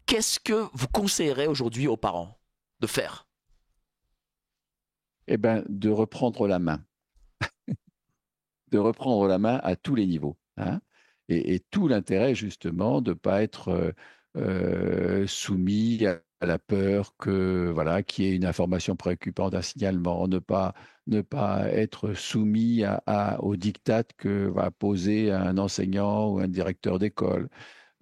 Qu'est-ce que vous conseillerez aujourd'hui aux parents de faire? Eh bien, de reprendre la main. De reprendre la main à tous les niveaux. Hein. Et tout l'intérêt, justement, de ne pas être soumis à la peur que voilà qu'il y ait une information préoccupante, un signalement, ne pas être soumis au diktat que va poser un enseignant ou un directeur d'école.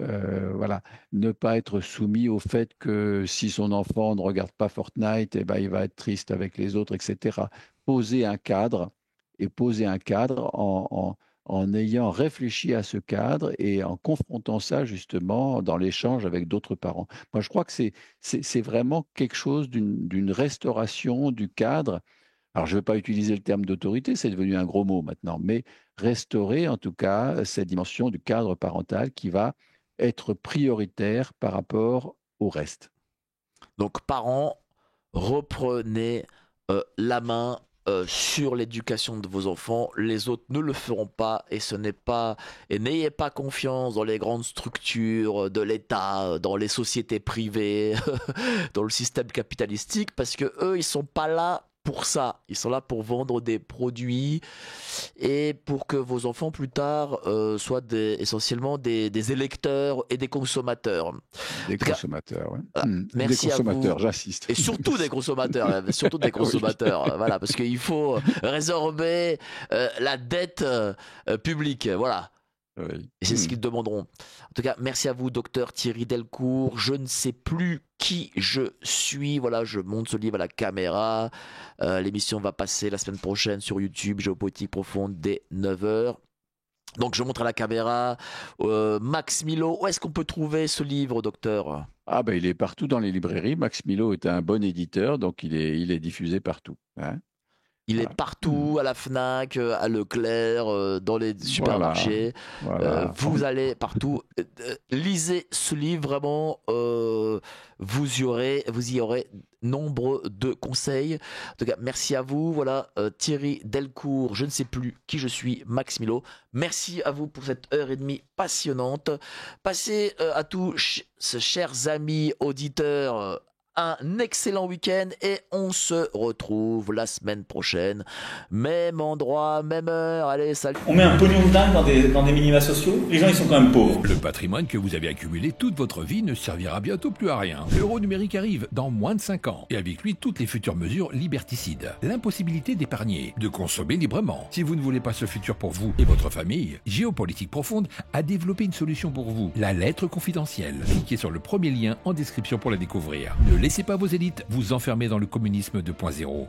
Voilà, ne pas être soumis au fait que si son enfant ne regarde pas Fortnite, eh ben, il va être triste avec les autres, etc. Poser un cadre et poser un cadre en ayant réfléchi à ce cadre et en confrontant ça justement dans l'échange avec d'autres parents. Moi, je crois que c'est vraiment quelque chose d'une restauration du cadre. Alors, je ne vais pas utiliser le terme d'autorité, c'est devenu un gros mot maintenant, mais restaurer en tout cas cette dimension du cadre parental qui va être prioritaire par rapport au reste. Donc, parents, reprenez la main sur l'éducation de vos enfants. Les autres ne le feront pas et ce n'est pas et n'ayez pas confiance dans les grandes structures de l'État, dans les sociétés privées, dans le système capitalistique, parce que eux, ils sont pas là pour ça. Ils sont là pour vendre des produits et pour que vos enfants plus tard soient essentiellement des électeurs et des consommateurs. Des consommateurs, oui. Merci des consommateurs, à vous. j'insiste. Et surtout des consommateurs, surtout des consommateurs. Oui. Voilà, parce qu'il faut résorber la dette publique. Voilà. Oui. Et c'est ce qu'ils demanderont. En tout cas, merci à vous, docteur Thierry Delcourt. Je ne sais plus qui je suis. Voilà, je monte ce livre à la caméra. L'émission va passer la semaine prochaine sur YouTube, Géopolitique Profonde, dès 9h. Donc, je montre à la caméra. Max Milo, où est-ce qu'on peut trouver ce livre, docteur ? Ah ben, il est partout dans les librairies. Max Milo est un bon éditeur, donc il est diffusé partout. Hein. Il est partout, à la Fnac, à Leclerc, dans les supermarchés. Voilà. Vous allez partout. Lisez ce livre, vraiment. Vous y aurez nombre de conseils. En tout cas, merci à vous. Voilà, Thierry Delcourt, je ne sais plus qui je suis, Max Milo. Merci à vous pour cette heure et demie passionnante. Passez à tous, chers amis auditeurs, un excellent week-end et on se retrouve la semaine prochaine. Même endroit, même heure. Allez, salut. On met un pognon de dingue dans des minima sociaux. Les gens, ils sont quand même pauvres. Le patrimoine que vous avez accumulé toute votre vie ne servira bientôt plus à rien. L'euro numérique arrive dans moins de 5 ans. Et avec lui, toutes les futures mesures liberticides. L'impossibilité d'épargner, de consommer librement. Si vous ne voulez pas ce futur pour vous et votre famille, Géopolitique Profonde a développé une solution pour vous. La lettre confidentielle. Cliquez sur le premier lien en description pour la découvrir. Ne laissez pas vos élites vous enfermer dans le communisme 2.0.